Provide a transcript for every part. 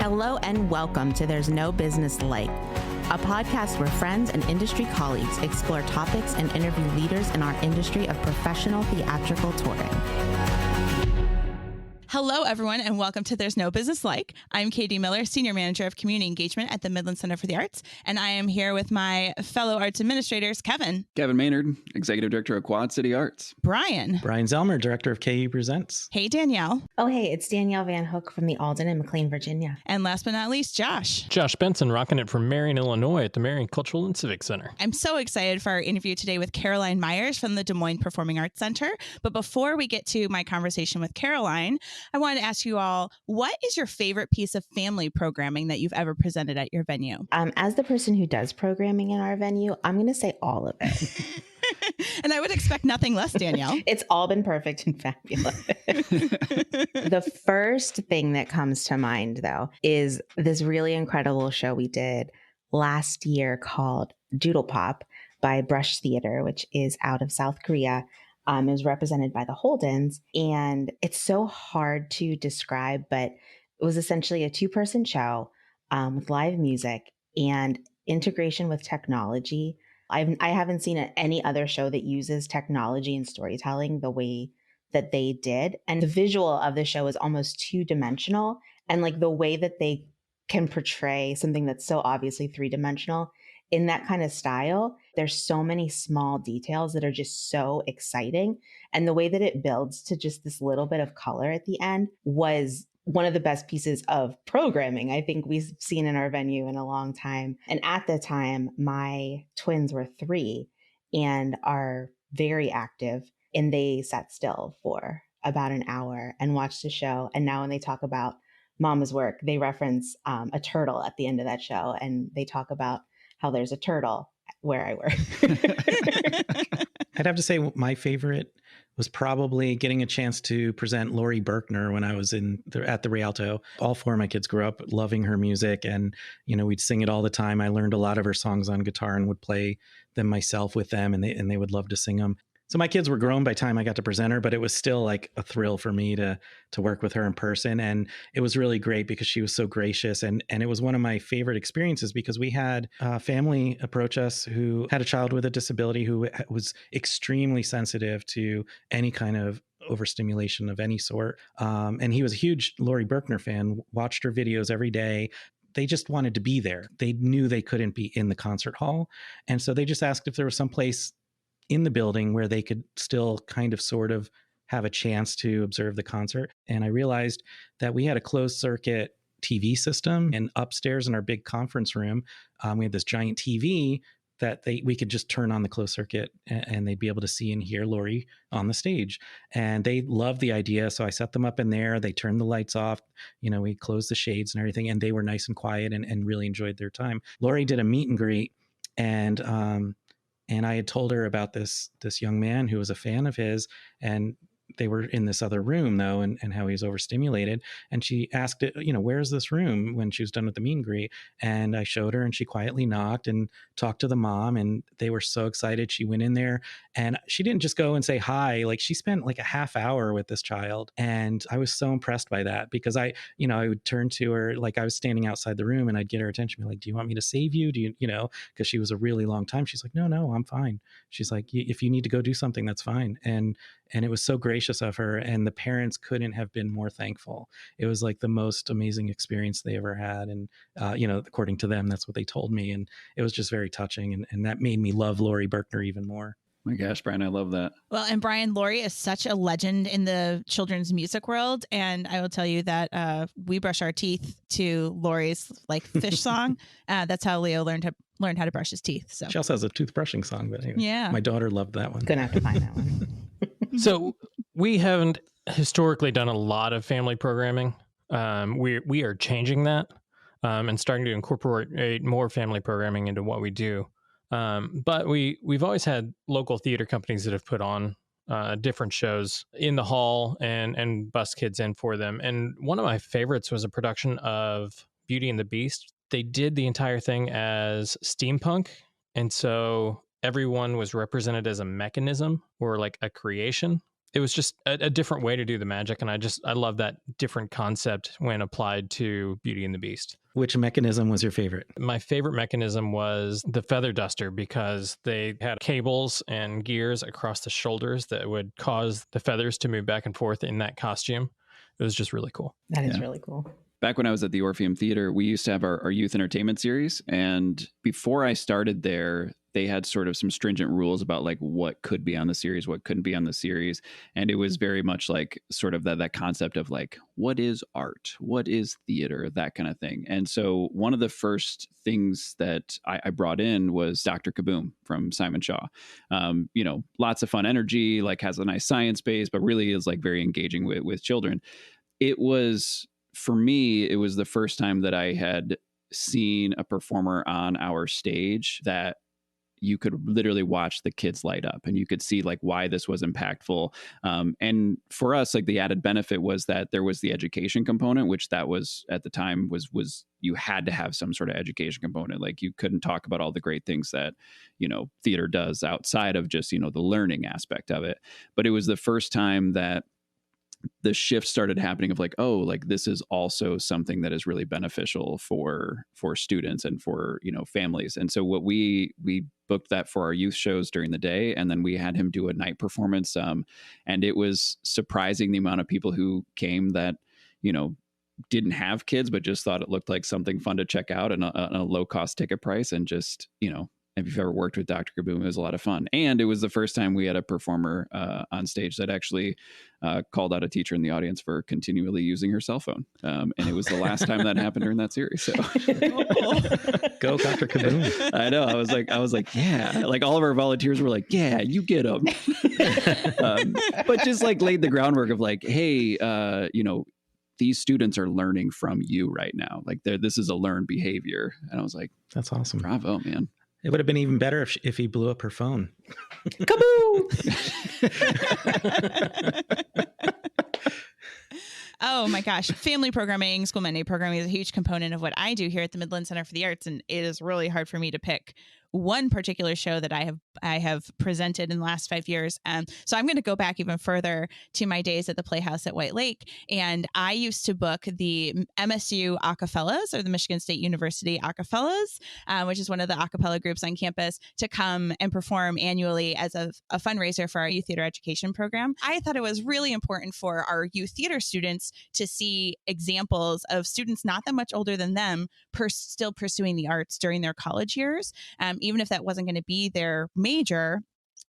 Hello and welcome to There's No Business Like, a podcast where friends and industry colleagues explore topics and interview leaders in our industry of professional theatrical touring. Hello, everyone, and welcome to There's No Business Like. I'm Katie Miller, Senior Manager of Community Engagement at the Midland Center for the Arts, and I am here with my fellow arts administrators, Kevin Maynard, Executive Director of Quad City Arts. Brian Zellmer, Director of KU Presents. Hey, Danielle. Oh, hey, it's Danielle Van Hook from the Alden in McLean, Virginia. And last but not least, Josh Benson, rocking it from Marion, Illinois at the Marion Cultural and Civic Center. I'm so excited for our interview today with Karoline Myers from the Des Moines Performing Arts Center. But before we get to my conversation with Karoline, I wanted to ask you all, what is your favorite piece of family programming that you've ever presented at your venue? As the person who does programming in our venue, I'm going to say all of it. And I would expect nothing less, Danielle. It's all been perfect and fabulous. The first thing that comes to mind, though, is this really incredible show we did last year called Doodle Pop by Brush Theater, which is out of South Korea. It was represented by the Holdens, and it's so hard to describe, but it was essentially a two-person show with live music and integration with technology. I haven't seen any other show that uses technology and storytelling the way that they did. And the visual of the show is almost two-dimensional, and like the way that they can portray something that's so obviously three-dimensional in that kind of style, there's so many small details that are just so exciting. And the way that it builds to just this little bit of color at the end was one of the best pieces of programming I think we've seen in our venue in a long time. And at the time, my twins were 3 and are very active, and they sat still for about an hour and watched the show. And now when they talk about Mama's work, they reference a turtle at the end of that show, and they talk about how there's a turtle where I work. I'd have to say my favorite was probably getting a chance to present Lori Berkner when I was at the Rialto. All 4 of my kids grew up loving her music, and we'd sing it all the time. I learned a lot of her songs on guitar and would play them myself with them, and they would love to sing them. So my kids were grown by the time I got to present her, but it was still like a thrill for me to work with her in person. And it was really great because she was so gracious. And it was one of my favorite experiences because we had a family approach us who had a child with a disability who was extremely sensitive to any kind of overstimulation of any sort. And he was a huge Lori Berkner fan, watched her videos every day. They just wanted to be there. They knew they couldn't be in the concert hall. And so they just asked if there was some place in the building where they could still kind of sort of have a chance to observe the concert. And I realized that we had a closed circuit TV system, and upstairs in our big conference room, we had this giant TV that we could just turn on the closed circuit and they'd be able to see and hear Lori on the stage. And they loved the idea. So I set them up in there. They turned the lights off. We closed the shades and everything, and they were nice and quiet and really enjoyed their time. Lori did a meet and greet, and I had told her about this young man who was a fan of his, and they were in this other room though, and how he was overstimulated. And she asked it, where's this room, when she was done with the meet and greet. And I showed her, and she quietly knocked and talked to the mom, and they were so excited. She went in there, and she didn't just go and say hi. Like, she spent like a half hour with this child. And I was so impressed by that because I would turn to her, like I was standing outside the room, and I'd get her attention, be like, do you want me to save you? Do you, because she was a really long time. She's like, no, I'm fine. She's like, if you need to go do something, that's fine. And it was so gracious of her, and the parents couldn't have been more thankful. It was like the most amazing experience they ever had. And, according to them, that's what they told me. And it was just very touching. And that made me love Lori Berkner even more. My gosh, Brian, I love that. Well, and Brian, Lori is such a legend in the children's music world. And I will tell you that we brush our teeth to Lori's fish song. That's how Leo learned how to brush his teeth. So she also has a toothbrushing song, but anyway, yeah, my daughter loved that one. Gonna have to find that one. So we haven't historically done a lot of family programming. We are changing that and starting to incorporate more family programming into what we do. But we've always had local theater companies that have put on different shows in the hall and bus kids in for them. And one of my favorites was a production of Beauty and the Beast. They did the entire thing as steampunk. And so everyone was represented as a mechanism or like a creation. it was just a different way to do the magic. And I love that different concept when applied to Beauty and the Beast. Which mechanism was your favorite? My favorite mechanism was the feather duster, because they had cables and gears across the shoulders that would cause the feathers to move back and forth in that costume. It was just really cool. That is really cool. Back when I was at the Orpheum Theater, we used to have our youth entertainment series. And before I started there, they had sort of some stringent rules about like what could be on the series, what couldn't be on the series. And it was very much like sort of that concept of like, what is art? What is theater? That kind of thing. And so one of the first things that I brought in was Dr. Kaboom from Simon Shaw. Lots of fun energy, like has a nice science base, but really is like very engaging with children. For me, it was the first time that I had seen a performer on our stage that you could literally watch the kids light up, and you could see like why this was impactful. And for us, like the added benefit was that there was the education component, which that was at the time was you had to have some sort of education component. Like you couldn't talk about all the great things that, theater does outside of just, the learning aspect of it. But it was the first time that the shift started happening of like, oh, like this is also something that is really beneficial for students and for, families. And so what we booked that for our youth shows during the day. And then we had him do a night performance. And it was surprising the amount of people who came that, didn't have kids, but just thought it looked like something fun to check out and a low cost ticket price. And just, if you've ever worked with Dr. Kaboom, it was a lot of fun. And it was the first time we had a performer on stage that actually called out a teacher in the audience for continually using her cell phone. And it was the last time that happened during that series. So go Dr. Kaboom. I know. I was like, yeah, like all of our volunteers were like, yeah, you get them. But just like laid the groundwork of like, hey, these students are learning from you right now. Like this is a learned behavior. And I was like, that's awesome. Bravo, man. It would have been even better if he blew up her phone. Kaboom! Oh my gosh. Family programming, school matinee programming is a huge component of what I do here at the Midland Center for the Arts. And it is really hard for me to pick one particular show that I have presented in the last 5 years. So I'm going to go back even further to my days at the Playhouse at White Lake. And I used to book the MSU Acapellas, or the Michigan State University Acapellas, which is one of the acapella groups on campus, to come and perform annually as a fundraiser for our youth theater education program. I thought it was really important for our youth theater students to see examples of students not that much older than them still pursuing the arts during their college years. Even if that wasn't going to be their major,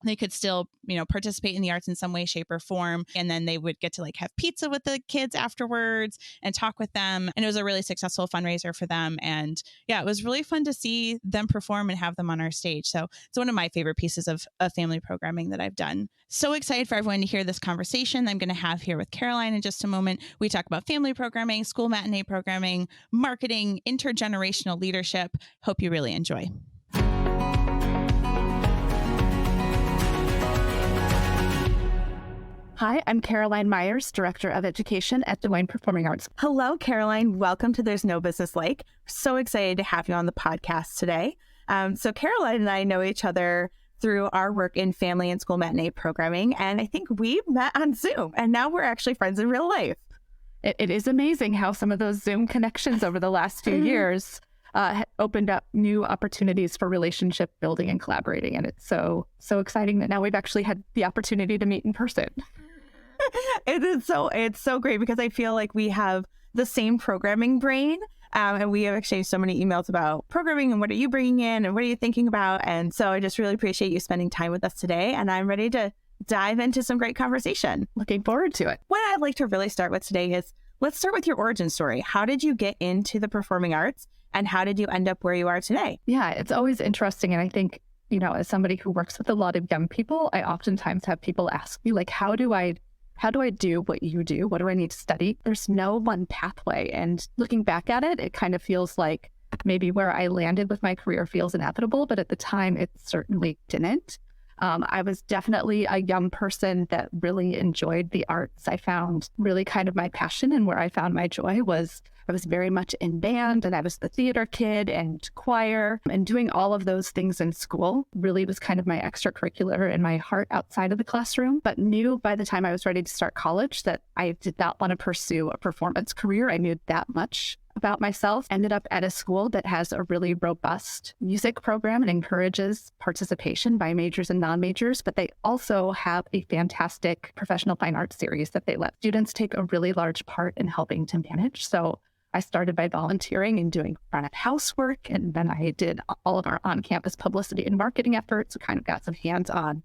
they could still, participate in the arts in some way, shape, or form. And then they would get to like have pizza with the kids afterwards and talk with them. And it was a really successful fundraiser for them. And yeah, it was really fun to see them perform and have them on our stage. So it's one of my favorite pieces of family programming that I've done. So excited for everyone to hear this conversation I'm going to have here with Karoline in just a moment. We talk about family programming, school matinee programming, marketing, intergenerational leadership. Hope you really enjoy. Hi, I'm Karoline Myers, Director of Education at Des Moines Performing Arts. Hello, Karoline. Welcome to There's No Business Like. So excited to have you on the podcast today. So Karoline and I know each other through our work in family and school matinee programming, and I think we met on Zoom, and now we're actually friends in real life. It is amazing how some of those Zoom connections over the last few years opened up new opportunities for relationship building and collaborating, and it's so exciting that now we've actually had the opportunity to meet in person. It's so great because I feel like we have the same programming brain, and we have exchanged so many emails about programming and what are you bringing in and what are you thinking about. And so I just really appreciate you spending time with us today, and I'm ready to dive into some great conversation. Looking forward to it. What I'd like to really start with today is, let's start with your origin story. How did you get into the performing arts, and how did you end up where you are today? Yeah, it's always interesting. And I think, as somebody who works with a lot of young people, I oftentimes have people ask me, like, how do I do what you do? What do I need to study? There's no one pathway. And looking back at it, it kind of feels like maybe where I landed with my career feels inevitable, but at the time it certainly didn't. I was definitely a young person that really enjoyed the arts. I found really kind of my passion, and where I found my joy was I was very much in band, and I was the theater kid and choir, and doing all of those things in school really was kind of my extracurricular and my heart outside of the classroom, but knew by the time I was ready to start college that I did not want to pursue a performance career. I knew that much about myself. Ended up at a school that has a really robust music program and encourages participation by majors and non-majors, but they also have a fantastic professional fine arts series that they let students take a really large part in helping to manage. So I started by volunteering and doing front of house work, and then I did all of our on-campus publicity and marketing efforts. So kind of got some hands-on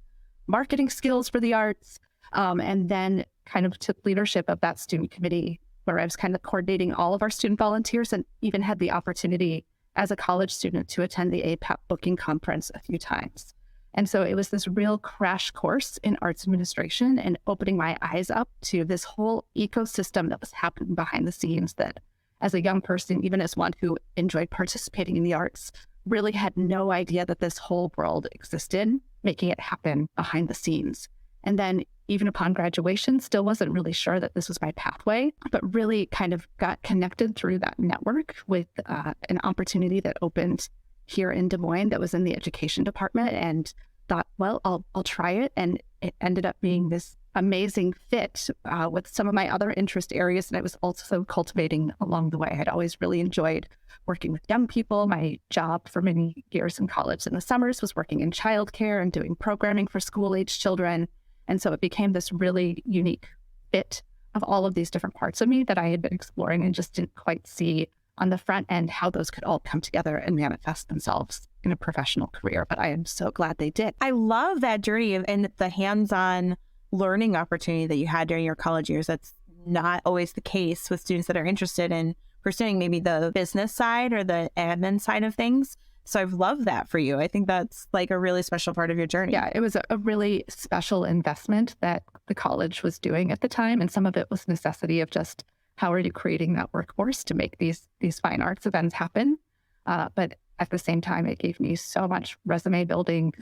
marketing skills for the arts, and then kind of took leadership of that student committee where I was kind of coordinating all of our student volunteers, and even had the opportunity as a college student to attend the APAP booking conference a few times. And so it was this real crash course in arts administration and opening my eyes up to this whole ecosystem that was happening behind the scenes that, as a young person, even as one who enjoyed participating in the arts, really had no idea that this whole world existed, making it happen behind the scenes. And then even upon graduation, still wasn't really sure that this was my pathway, but really kind of got connected through that network with an opportunity that opened here in Des Moines that was in the education department, and thought, well, I'll try it. And it ended up being this amazing fit with some of my other interest areas that I was also cultivating along the way. I'd always really enjoyed working with young people. My job for many years in college in the summers was working in childcare and doing programming for school-age children. And so it became this really unique fit of all of these different parts of me that I had been exploring and just didn't quite see on the front end how those could all come together and manifest themselves in a professional career. But I am so glad they did. I love that journey and the hands-on learning opportunity that you had during your college years. That's not always the case with students that are interested in pursuing maybe the business side or the admin side of things. So I've loved that for you. I think that's like a really special part of your journey. Yeah, it was a really special investment that the college was doing at the time. And some of it was necessity of just how are you creating that workforce to make these fine arts events happen. But at the same time, it gave me so much resume building,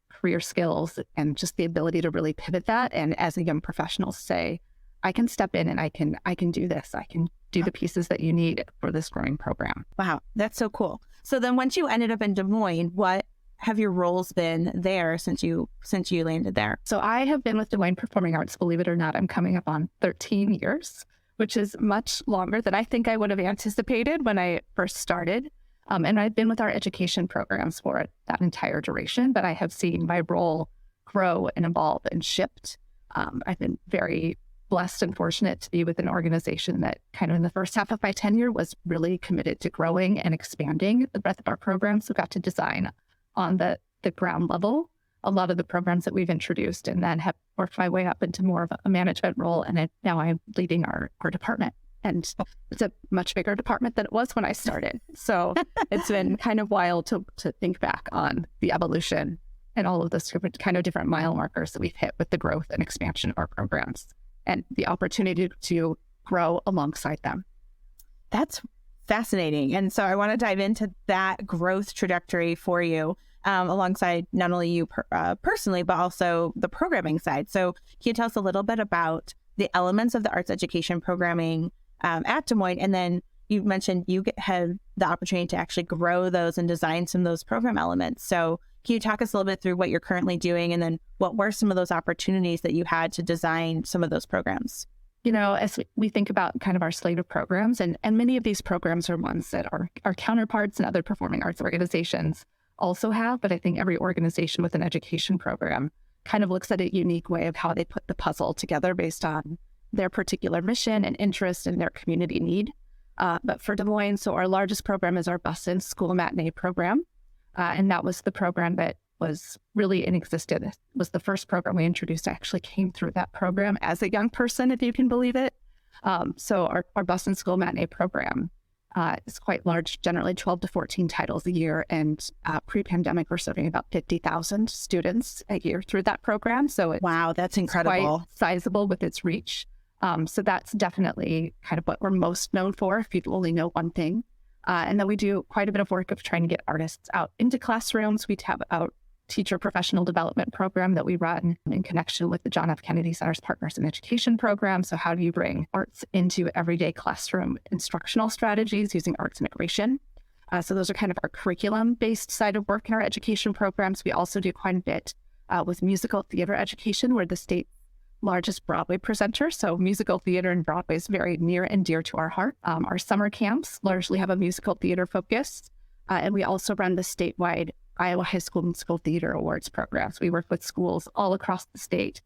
career skills, and just the ability to really pivot that. And as a young professional, say, I can step in and I can do this. I can do the pieces that you need for this growing program. Wow, that's so cool. So then once you ended up in Des Moines, what have your roles been there since you landed there? So I have been with Des Moines Performing Arts, believe it or not. I'm coming up on 13 years, which is much longer than I think I would have anticipated when I first started. And I've been with our education programs for that entire duration, but I have seen my role grow and evolve and shift. I've been very blessed and fortunate to be with an organization that kind of in the first half of my tenure was really committed to growing and expanding the breadth of our programs. We got to design on the ground level a lot of the programs that we've introduced, and then have worked my way up into more of a management role. And now I'm leading our department. And it's a much bigger department than it was when I started. So it's been kind of wild to think back on the evolution and all of the kind of different mile markers that we've hit with the growth and expansion of our programs and the opportunity to grow alongside them. That's fascinating. And so I want to dive into that growth trajectory for you alongside not only you personally, but also the programming side. So can you tell us a little bit about the elements of the arts education programming at Des Moines? And then you mentioned you had the opportunity to actually grow those and design some of those program elements. So can you talk us a little bit through what you're currently doing, and then what were some of those opportunities that you had to design some of those programs? You know, as we think about kind of our slate of programs, and many of these programs are ones that our counterparts and other performing arts organizations also have, but I think every organization with an education program kind of looks at a unique way of how they put the puzzle together based on their particular mission and interest and their community need. But for Des Moines, so our largest program is our Bussin' School Matinee program. And that was the program that was really in existence. It was the first program we introduced. I actually came through that program as a young person, if you can believe it. So our Bussin' School Matinee program is quite large, generally 12 to 14 titles a year. And pre-pandemic, we're serving about 50,000 students a year through that program. So it's wow, that's incredible. Quite sizable with its reach. So that's definitely kind of what we're most known for, if people only know one thing. And then we do quite a bit of work of trying to get artists out into classrooms. We have out teacher professional development program that we run in connection with the John F. Kennedy Center's Partners in Education program. So how do you bring arts into everyday classroom instructional strategies using arts integration? So those are kind of our curriculum-based side of work in our education programs. We also do quite a bit with musical theater education. We're the state's largest Broadway presenter. So musical theater and Broadway is very near and dear to our heart. Our summer camps largely have a musical theater focus. And we also run the statewide Iowa High School Musical Theater Awards programs. We work with schools all across the state,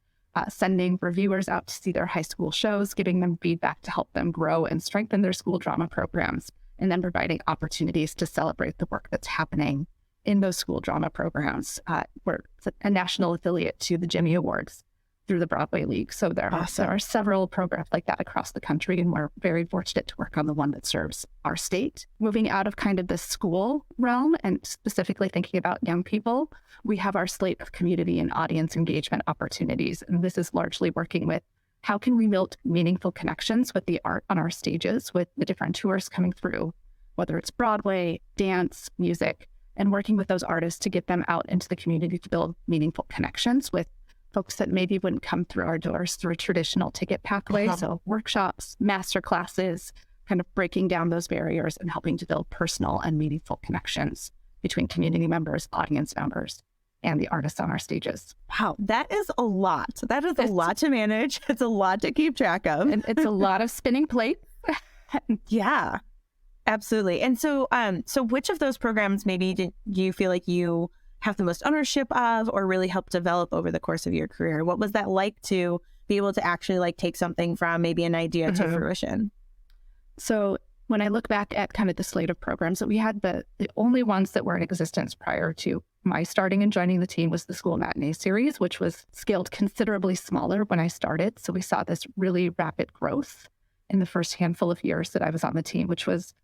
sending reviewers out to see their high school shows, giving them feedback to help them grow and strengthen their school drama programs, and then providing opportunities to celebrate the work that's happening in those school drama programs. We're a national affiliate to the Jimmy Awards through the Broadway League. So there are several programs like that across the country, and we're very fortunate to work on the one that serves our state. Moving out of kind of the school realm and specifically thinking about young people, we have our slate of community and audience engagement opportunities. And this is largely working with how can we build meaningful connections with the art on our stages, with the different tours coming through, whether it's Broadway, dance, music, and working with those artists to get them out into the community to build meaningful connections with folks that maybe wouldn't come through our doors through a traditional ticket pathway. So workshops, master classes, kind of breaking down those barriers and helping to build personal and meaningful connections between community members, audience members, and the artists on our stages. Wow, that is a lot. That is a lot to manage. It's a lot to keep track of. And it's a lot of spinning plates. Yeah, absolutely. And so, so which of those programs maybe do you feel like you have the most ownership of or really helped develop over the course of your career? What was that like to be able to actually like take something from maybe an idea to fruition? So when I look back at kind of the slate of programs that we had, the only ones that were in existence prior to my starting and joining the team was the School Matinee series, which was scaled considerably smaller when I started. So we saw this really rapid growth in the first handful of years that I was on the team, which was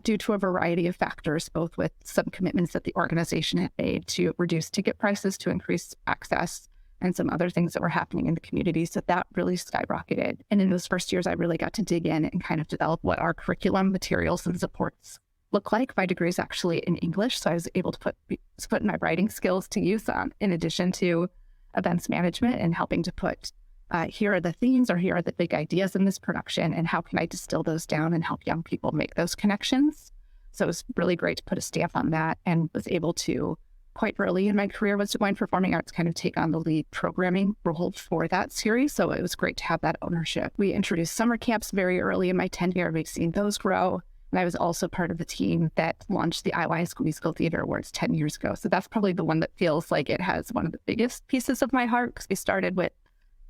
due to a variety of factors, both with some commitments that the organization had made to reduce ticket prices to increase access and some other things that were happening in the community. So that really skyrocketed. And in those first years, I really got to dig in and kind of develop what our curriculum, materials, and supports look like. My degree is actually in English, so I was able to put my writing skills to use in addition to events management and helping to put here are the themes or here are the big ideas in this production and how can I distill those down and help young people make those connections. So it was really great to put a stamp on that and was able to, quite early in my career was DuMoine Performing Arts, kind of take on the lead programming role for that series. So it was great to have that ownership. We introduced summer camps very early in my tenure. We've seen those grow. And I was also part of the team that launched the Iowa High School Musical Theater Awards 10 years ago. So that's probably the one that feels like it has one of the biggest pieces of my heart, because we started with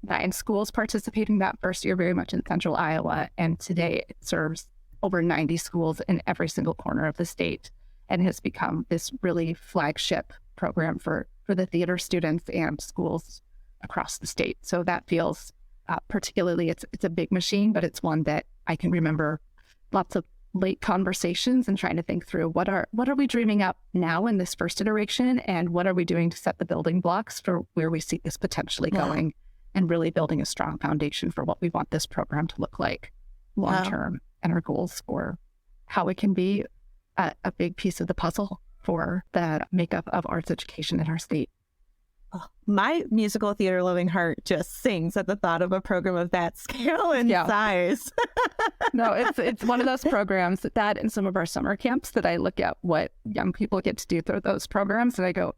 9 schools participating that first year, very much in central Iowa. And today it serves over 90 schools in every single corner of the state and has become this really flagship program for the theater students and schools across the state. So that feels particularly, it's a big machine, but it's one that I can remember lots of late conversations and trying to think through what are we dreaming up now in this first iteration, and what are we doing to set the building blocks for where we see this potentially going, and really building a strong foundation for what we want this program to look like long term, and our goals for how it can be a big piece of the puzzle for the makeup of arts education in our state. My musical theater loving heart just sings at the thought of a program of that scale and size. No, it's one of those programs that in some of our summer camps that I look at what young people get to do through those programs, and I go,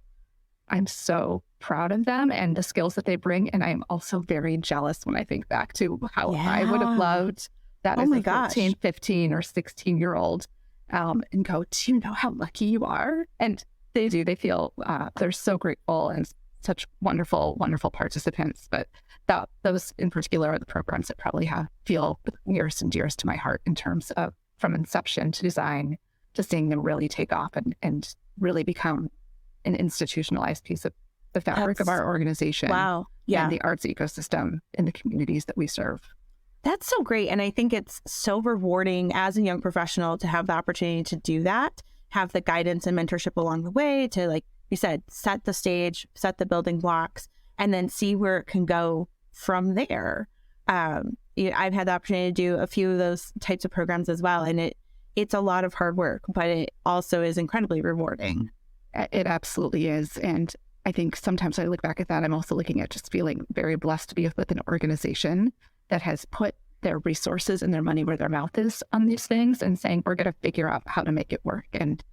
I'm so proud of them and the skills that they bring. And I'm also very jealous when I think back to how I would have loved that as a 13, 15 or 16-year-old and go, do you know how lucky you are? And they do. They feel they're so grateful and such wonderful, wonderful participants. But those in particular are the programs that probably feel nearest and dearest to my heart in terms of from inception to design to seeing them really take off and really become an institutionalized piece of the fabric of our organization. Wow. Yeah. And the arts ecosystem in the communities that we serve. That's so great. And I think it's so rewarding as a young professional to have the opportunity to do that, have the guidance and mentorship along the way to, like you said, set the stage, set the building blocks, and then see where it can go from there. I've had the opportunity to do a few of those types of programs as well. And it's a lot of hard work, but it also is incredibly rewarding. It absolutely is. And I think sometimes when I look back at that, I'm also looking at just feeling very blessed to be with an organization that has put their resources and their money where their mouth is on these things and saying, we're going to figure out how to make it work. And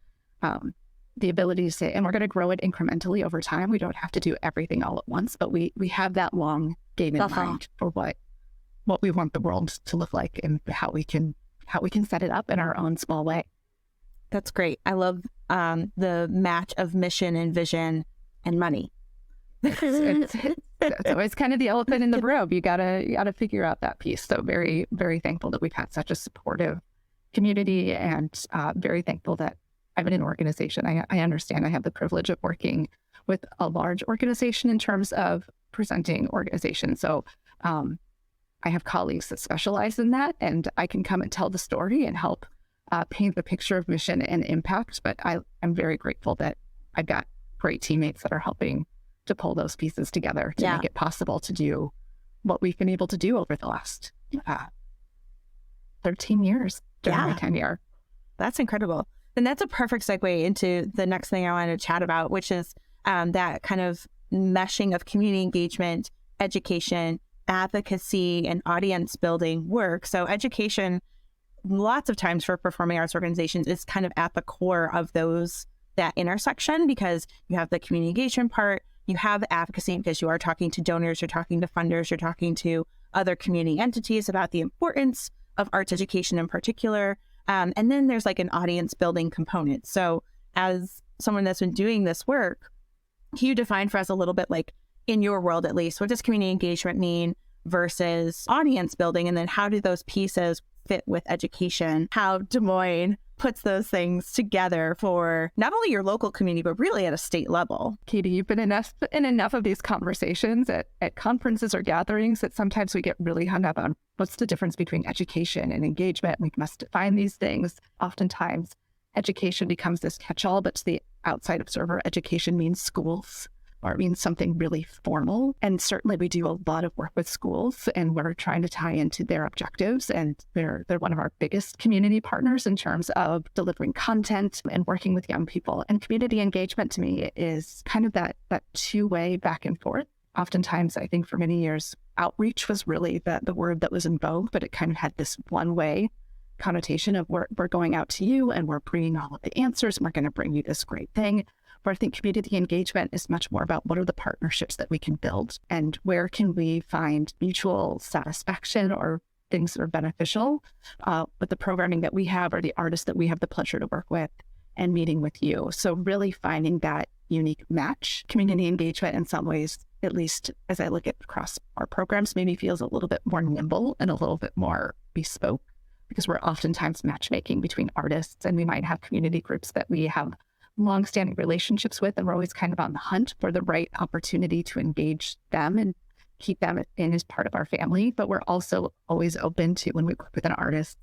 the ability to say, and we're going to grow it incrementally over time. We don't have to do everything all at once, but we have that long game in mind for what we want the world to look like and how we can set it up in our own small way. That's great. I love the match of mission and vision and money. It's always kind of the elephant in the room. You gotta figure out that piece. So very, very thankful that we've had such a supportive community, and very thankful that I'm in an organization. I understand I have the privilege of working with a large organization in terms of presenting organization. So I have colleagues that specialize in that, and I can come and tell the story and help paint the picture of mission and impact. But I'm very grateful that I've got great teammates that are helping to pull those pieces together to make it possible to do what we've been able to do over the last 13 years during my tenure. That's incredible. And that's a perfect segue into the next thing I wanted to chat about, which is that kind of meshing of community engagement, education, advocacy, and audience building work. So education, lots of times for performing arts organizations, is kind of at the core of that intersection, because you have the community engagement part, you have advocacy because you are talking to donors, you're talking to funders, you're talking to other community entities about the importance of arts education in particular. And then there's like an audience building component. So as someone that's been doing this work, can you define for us a little bit, like in your world at least, what does community engagement mean versus audience building? And then how do those pieces fit with education? How Des Moines puts those things together for not only your local community, but really at a state level. Katie, you've been in enough of these conversations at conferences or gatherings that sometimes we get really hung up on what's the difference between education and engagement. We must define these things. Oftentimes, education becomes this catch-all, but to the outside observer, education means schools, or it means something really formal. And certainly we do a lot of work with schools, and we're trying to tie into their objectives. And they're one of our biggest community partners in terms of delivering content and working with young people. And community engagement to me is kind of that two-way back and forth. Oftentimes, I think for many years, outreach was really the word that was in vogue, but it kind of had this one-way connotation of we're going out to you and we're bringing all of the answers and we're going to bring you this great thing. But I think community engagement is much more about what are the partnerships that we can build and where can we find mutual satisfaction or things that are beneficial with the programming that we have or the artists that we have the pleasure to work with and meeting with you. So really finding that unique match. Community engagement in some ways, at least as I look at across our programs, maybe feels a little bit more nimble and a little bit more bespoke, because we're oftentimes matchmaking between artists, and we might have community groups that we have longstanding relationships with, and we're always kind of on the hunt for the right opportunity to engage them and keep them in as part of our family. But we're also always open to, when we work with an artist,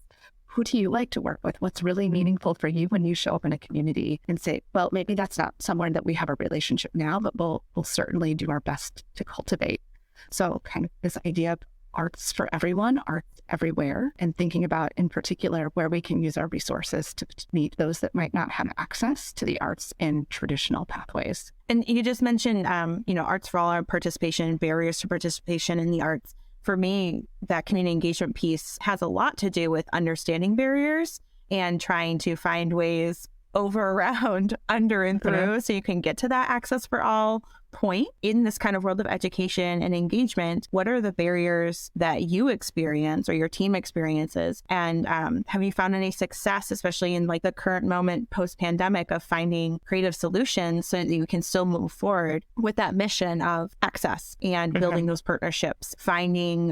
who do you like to work with? What's really meaningful for you when you show up in a community and say, well, maybe that's not somewhere that we have a relationship now, but we'll certainly do our best to cultivate. So kind of this idea of arts for everyone, arts everywhere, and thinking about in particular where we can use our resources to meet those that might not have access to the arts in traditional pathways. And you just mentioned, arts for all, our participation, barriers to participation in the arts. For me, that community engagement piece has a lot to do with understanding barriers and trying to find ways over, around, under, and through so you can get to that access for all point. In this kind of world of education and engagement, what are the barriers that you experience or your team experiences? And have you found any success, especially in like the current moment post-pandemic, of finding creative solutions so that you can still move forward with that mission of access and building those partnerships, finding,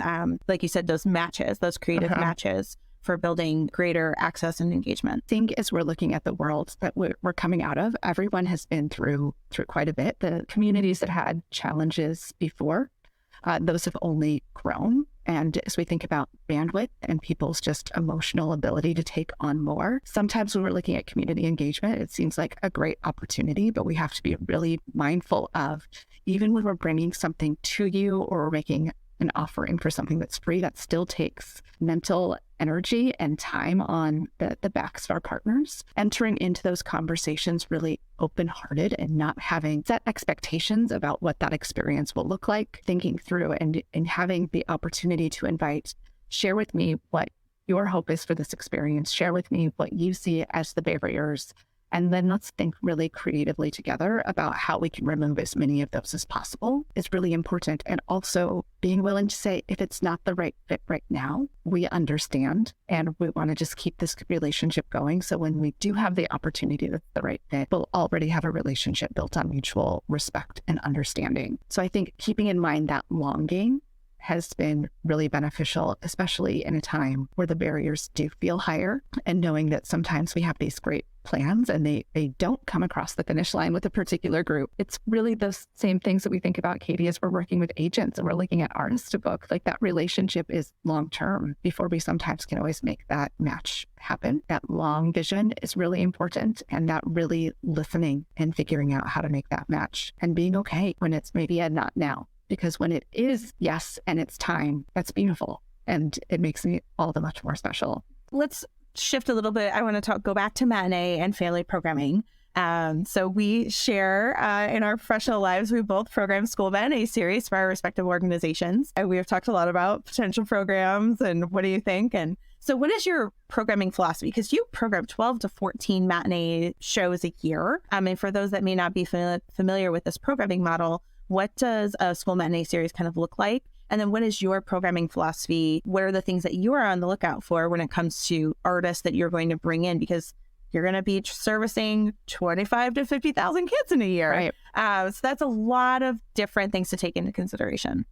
like you said, those matches, those creative matches for building greater access and engagement? I think as we're looking at the world that we're coming out of, everyone has been through quite a bit. The communities that had challenges before, those have only grown. And as we think about bandwidth and people's just emotional ability to take on more, sometimes when we're looking at community engagement, it seems like a great opportunity, but we have to be really mindful of, even when we're bringing something to you or we're making an offering for something that's free, that still takes mental energy and time on the backs of our partners, entering into those conversations really open-hearted and not having set expectations about what that experience will look like, thinking through and having the opportunity to invite, share with me what your hope is for this experience, share with me what you see as the barriers, and then let's think really creatively together about how we can remove as many of those as possible is really important. And also being willing to say, if it's not the right fit right now, we understand and we want to just keep this relationship going. So when we do have the opportunity that's the right fit, we'll already have a relationship built on mutual respect and understanding. So I think keeping in mind that long game has been really beneficial, especially in a time where the barriers do feel higher, and knowing that sometimes we have these great plans and they don't come across the finish line with a particular group. It's really those same things that we think about, Katie, as we're working with agents and we're looking at artists to book. Like that relationship is long-term before we sometimes can always make that match happen. That long vision is really important, and that really listening and figuring out how to make that match and being okay when it's maybe a not now. Because when it is yes and it's time, that's beautiful. And it makes me all the much more special. Let's shift a little bit. I want to go back to matinee and family programming. So we share in our professional lives, we both program school matinee series for our respective organizations. And we have talked a lot about potential programs and what do you think? And so what is your programming philosophy? Because you program 12 to 14 matinee shows a year. And for those that may not be familiar with this programming model, what does a school matinee series kind of look like? And then what is your programming philosophy? What are the things that you are on the lookout for when it comes to artists that you're going to bring in? Because you're going to be servicing 25 to 50,000 kids in a year. Right. So that's a lot of different things to take into consideration.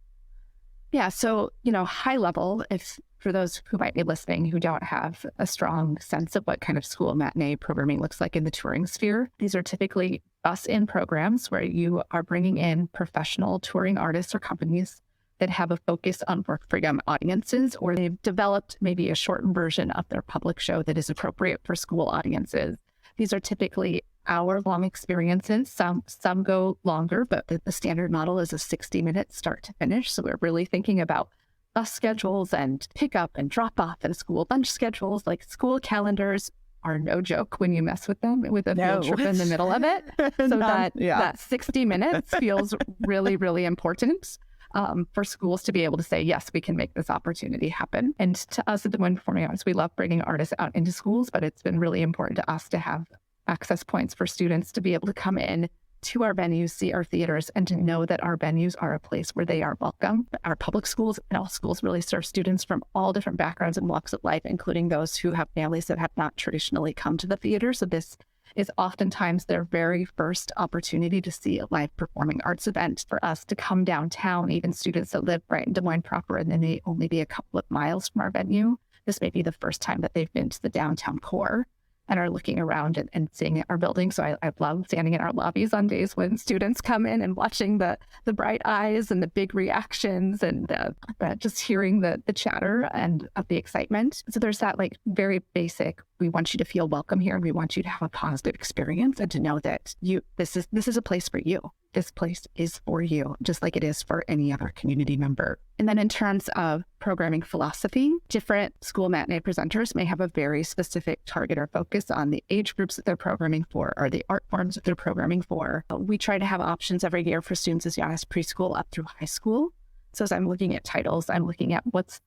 Yeah. So, high level, if for those who might be listening who don't have a strong sense of what kind of school matinee programming looks like in the touring sphere, these are typically bus-in programs where you are bringing in professional touring artists or companies that have a focus on work for young audiences, or they've developed maybe a shortened version of their public show that is appropriate for school audiences. These are typically hour-long experiences. Some go longer, but the standard model is a 60-minute start to finish. So we're really thinking about bus schedules and pickup and drop off and school lunch schedules. Like school calendars are no joke when you mess with them with a field trip in the middle of it. So that 60 minutes feels really, really important for schools to be able to say, yes, we can make this opportunity happen. And to us at the Des Moines Performing Arts, we love bringing artists out into schools, but it's been really important to us to have access points for students to be able to come in to our venues, see our theaters, and to know that our venues are a place where they are welcome. Our public schools and all schools really serve students from all different backgrounds and walks of life, including those who have families that have not traditionally come to the theater. So this is oftentimes their very first opportunity to see a live performing arts event. For us to come downtown, even students that live right in Des Moines proper and they may only be a couple of miles from our venue, this may be the first time that they've been to the downtown core and are looking around and seeing our building. So I love standing in our lobbies on days when students come in and watching the bright eyes and the big reactions and just hearing the chatter and of the excitement. So there's that like very basic, we want you to feel welcome here and we want you to have a positive experience and to know that this is a place for you. This place is for you, just like it is for any other community member. And then in terms of programming philosophy, different school matinee presenters may have a very specific target or focus on the age groups that they're programming for or the art forms that they're programming for. We try to have options every year for students as young as preschool up through high school. So as I'm looking at titles, I'm looking at what's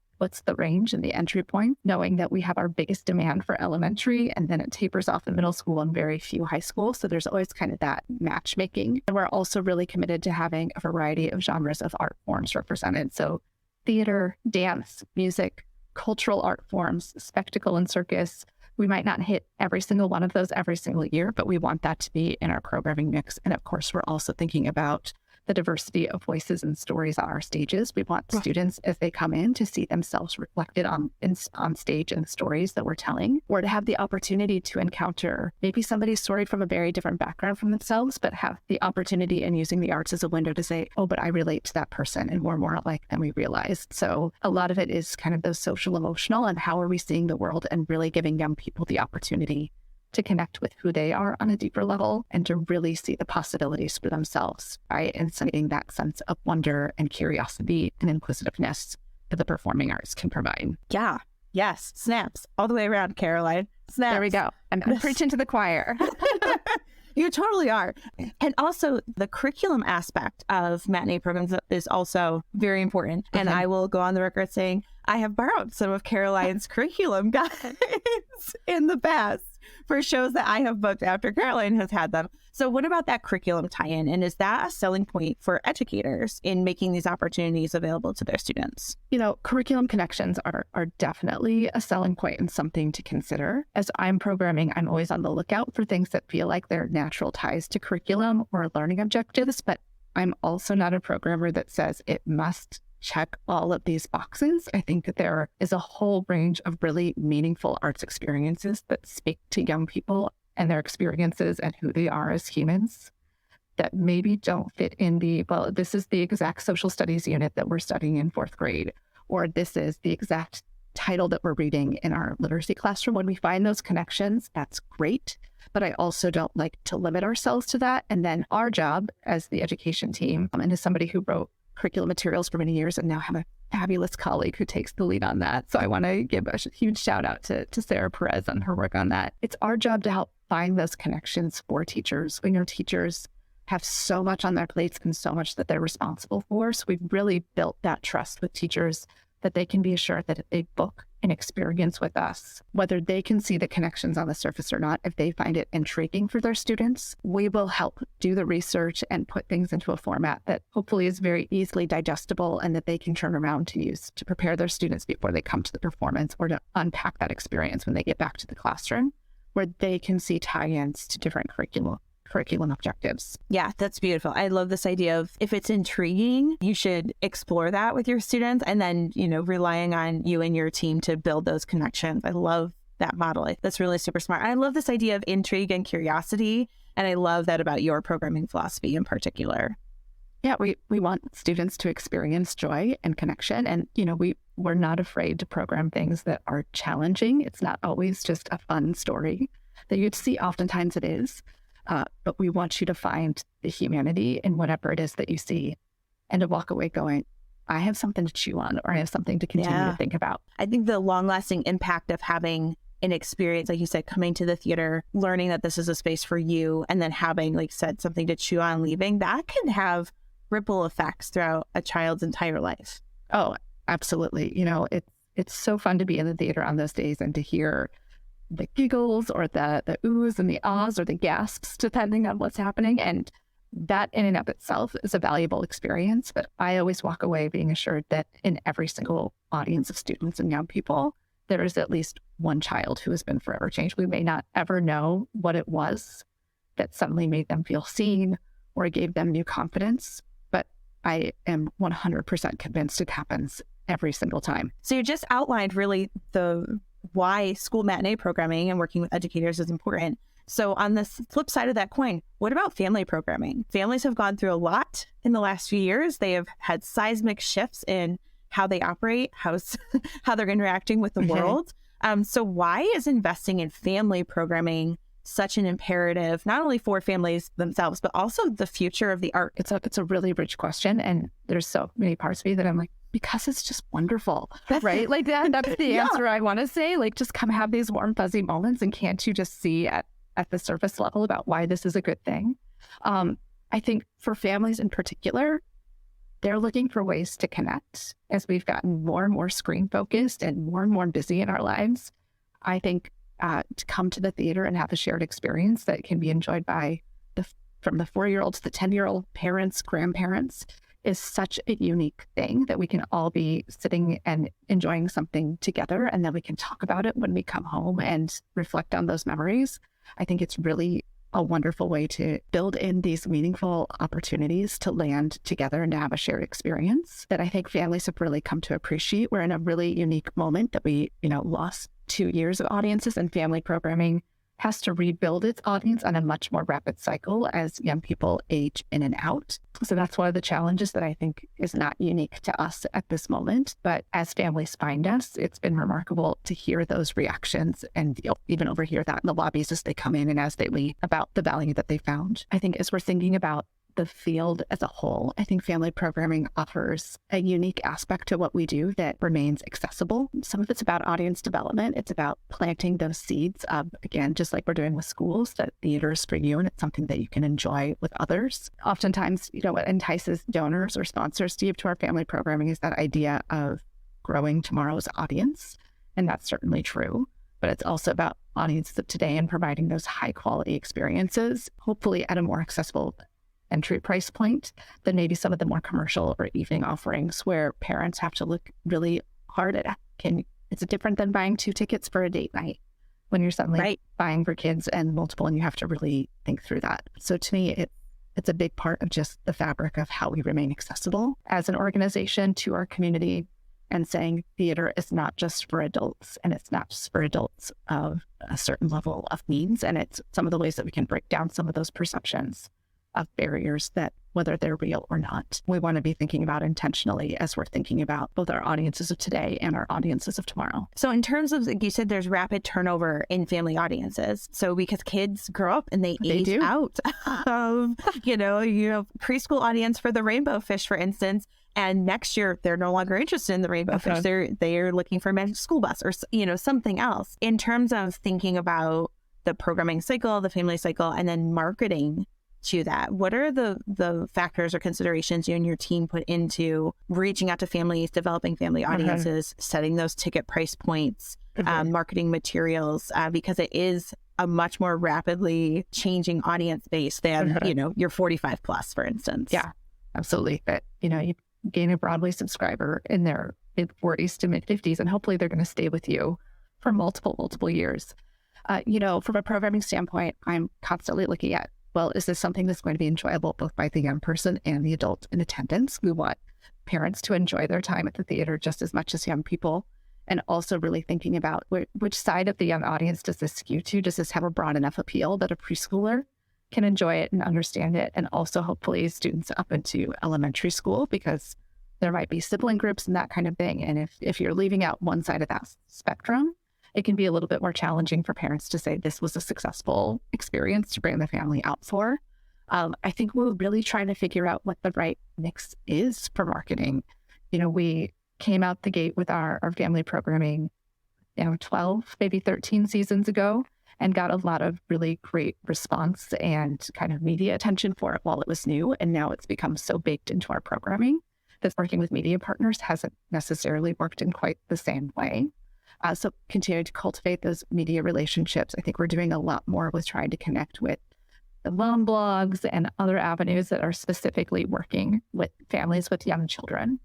the range and the entry point, knowing that we have our biggest demand for elementary and then it tapers off in middle school and very few high school. So there's always kind of that matchmaking. And we're also really committed to having a variety of genres of art forms represented. So theater, dance, music, cultural art forms, spectacle and circus. We might not hit every single one of those every single year, but we want that to be in our programming mix. And of course, we're also thinking about the diversity of voices and stories on our stages. We want students, as they come in, to see themselves reflected on stage in the stories that we're telling, or to have the opportunity to encounter maybe somebody's story from a very different background from themselves, but have the opportunity in using the arts as a window to say, oh, but I relate to that person and we're more alike than we realized. So a lot of it is kind of those social emotional and how are we seeing the world and really giving young people the opportunity to connect with who they are on a deeper level and to really see the possibilities for themselves, right? And inciting that sense of wonder and curiosity and inquisitiveness that the performing arts can provide. Yeah. Yes, snaps all the way around, Karoline. Snaps. There we go. I'm preaching to the choir. You totally are. And also the curriculum aspect of matinee programs is also very important. And I will go on the record saying I have borrowed some of Karoline's curriculum guides in the past for shows that I have booked after Karoline has had them. So what about that curriculum tie-in? And is that a selling point for educators in making these opportunities available to their students? You know, curriculum connections are definitely a selling point and something to consider. As I'm programming, I'm always on the lookout for things that feel like they're natural ties to curriculum or learning objectives, but I'm also not a programmer that says it must check all of these boxes. I think that there is a whole range of really meaningful arts experiences that speak to young people and their experiences and who they are as humans that maybe don't fit in well, this is the exact social studies unit that we're studying in 4th grade, or this is the exact title that we're reading in our literacy classroom. When we find those connections, that's great. But I also don't like to limit ourselves to that. And then our job as the education team, and as somebody who wrote curriculum materials for many years and now have a fabulous colleague who takes the lead on that. So I want to give a huge shout out to Sarah Perez on her work on that. It's our job to help find those connections for teachers. We know teachers have so much on their plates and so much that they're responsible for. So we've really built that trust with teachers that they can be assured that if they book an experience with us, whether they can see the connections on the surface or not, if they find it intriguing for their students, we will help do the research and put things into a format that hopefully is very easily digestible and that they can turn around to use to prepare their students before they come to the performance or to unpack that experience when they get back to the classroom, where they can see tie-ins to different curriculum objectives. Yeah, that's beautiful. I love this idea of if it's intriguing, you should explore that with your students and then, relying on you and your team to build those connections. I love that model. That's really super smart. I love this idea of intrigue and curiosity. And I love that about your programming philosophy in particular. Yeah, we want students to experience joy and connection. And, we're not afraid to program things that are challenging. It's not always just a fun story that you'd see. Oftentimes it is. But we want you to find the humanity in whatever it is that you see and to walk away going, I have something to chew on or I have something to continue to think about. I think the long-lasting impact of having an experience, like you said, coming to the theater, learning that this is a space for you, and then having, like said, something to chew on leaving, that can have ripple effects throughout a child's entire life. Oh, absolutely. It's so fun to be in the theater on those days and to hear the giggles or the oohs and the ahs or the gasps, depending on what's happening. And that in and of itself is a valuable experience. But I always walk away being assured that in every single audience of students and young people, there is at least one child who has been forever changed. We may not ever know what it was that suddenly made them feel seen or gave them new confidence. But I am 100% convinced it happens every single time. So you just outlined really why school matinee programming and working with educators is important. So on the flip side of that coin, what about family programming? Families have gone through a lot in the last few years. They have had seismic shifts in how they operate, how they're interacting with the world. So why is investing in family programming such an imperative, not only for families themselves, but also the future of the art? It's a really rich question. And there's so many parts of me that I'm like, because it's just wonderful, right? Like that's the answer I want to say. Like, just come have these warm, fuzzy moments. And can't you just see at the surface level about why this is a good thing? I think for families in particular, they're looking for ways to connect as we've gotten more and more screen focused and more busy in our lives. I think to come to the theater and have a shared experience that can be enjoyed by from the 4-year-old to the 10-year-old parents, grandparents, is such a unique thing that we can all be sitting and enjoying something together, and then we can talk about it when we come home and reflect on those memories. I think it's really a wonderful way to build in these meaningful opportunities to land together and to have a shared experience that I think families have really come to appreciate. We're in a really unique moment that we, lost 2 years of audiences, and family programming has to rebuild its audience on a much more rapid cycle as young people age in and out. So that's one of the challenges that I think is not unique to us at this moment. But as families find us, it's been remarkable to hear those reactions and even overhear that in the lobbies as they come in and as they leave about the value that they found. I think as we're thinking about the field as a whole, I think family programming offers a unique aspect to what we do that remains accessible. Some of it's about audience development. It's about planting those seeds of, again, just like we're doing with schools, that theater is for you and it's something that you can enjoy with others. Oftentimes, what entices donors or sponsors, Steve, to our family programming is that idea of growing tomorrow's audience. And that's certainly true. But it's also about audiences of today and providing those high quality experiences, hopefully at a more accessible entry price point than maybe some of the more commercial or evening offerings where parents have to look really hard at it's different than buying 2 tickets for a date night when you're suddenly buying for kids and multiple, and you have to really think through that. So to me, it's a big part of just the fabric of how we remain accessible as an organization to our community, and saying theater is not just for adults, and it's not just for adults of a certain level of means. And it's some of the ways that we can break down some of those perceptions of barriers that, whether they're real or not, we want to be thinking about intentionally as we're thinking about both our audiences of today and our audiences of tomorrow. So in terms of, like you said, there's rapid turnover in family audiences. So because kids grow up and they age out of, you have preschool audience for the Rainbow Fish, for instance, and next year they're no longer interested in the Rainbow Fish. They're looking for a Magic School Bus or, something else. In terms of thinking about the programming cycle, the family cycle, and then marketing to that, what are the factors or considerations you and your team put into reaching out to families, developing family audiences, setting those ticket price points, marketing materials, because it is a much more rapidly changing audience base than, your 45 plus, for instance. Yeah, absolutely. But, you gain a Broadway subscriber in their mid 40s to mid 50s, and hopefully they're going to stay with you for multiple years. From a programming standpoint, I'm constantly looking at, well, is this something that's going to be enjoyable both by the young person and the adult in attendance? We want parents to enjoy their time at the theater just as much as young people, and also really thinking about which side of the young audience does this skew to? Does this have a broad enough appeal that a preschooler can enjoy it and understand it, and also hopefully students up into elementary school, because there might be sibling groups and that kind of thing. And if you're leaving out one side of that spectrum, it can be a little bit more challenging for parents to say this was a successful experience to bring the family out for. I think we're really trying to figure out what the right mix is for marketing. We came out the gate with our family programming, 12, maybe 13 seasons ago, and got a lot of really great response and kind of media attention for it while it was new. And now it's become so baked into our programming that working with media partners hasn't necessarily worked in quite the same way. So continue to cultivate those media relationships. I think we're doing a lot more with trying to connect with the mom blogs and other avenues that are specifically working with families with young children,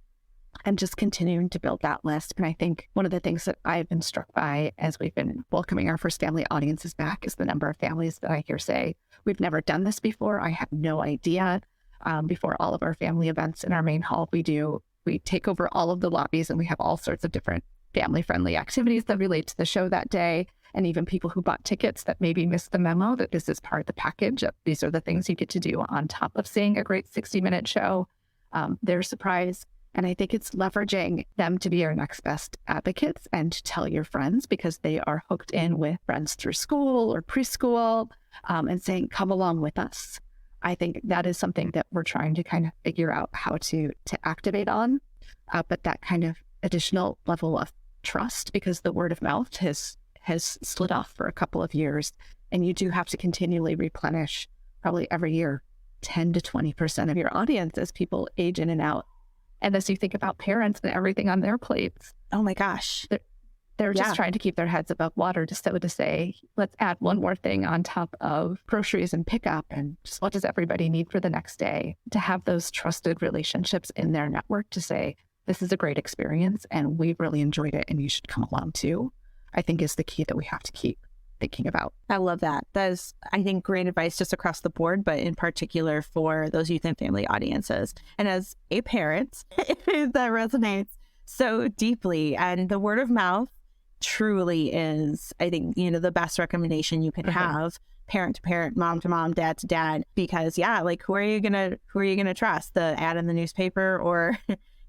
and just continuing to build that list. And I think one of the things that I've been struck by as we've been welcoming our first family audiences back is the number of families that I hear say, we've never done this before. I had no idea. Before all of our family events in our main hall, we take over all of the lobbies, and we have all sorts of different family-friendly activities that relate to the show that day. And even people who bought tickets that maybe missed the memo that this is part of the package. These are the things you get to do on top of seeing a great 60-minute show. They're surprised. And I think it's leveraging them to be your next best advocates and to tell your friends, because they are hooked in with friends through school or preschool, and saying, come along with us. I think that is something that we're trying to kind of figure out how to activate on, but that kind of additional level of trust, because the word of mouth has slid off for a couple of years, and you do have to continually replenish, probably every year, 10 to 20% of your audience as people age in and out. And as you think about parents and everything on their plates, oh my gosh, they're just trying to keep their heads above water, just to say, let's add one more thing on top of groceries and pickup, and just what does everybody need for the next day? To have those trusted relationships in their network to say, this is a great experience and we've really enjoyed it and you should come along too, I think is the key that we have to keep thinking about. I love that. That is, I think, great advice just across the board, but in particular for those youth and family audiences. And as a parent, that resonates so deeply. And the word of mouth truly is, I think, the best recommendation you can have, parent to parent, mom to mom, dad to dad, because who are you gonna trust? The ad in the newspaper or,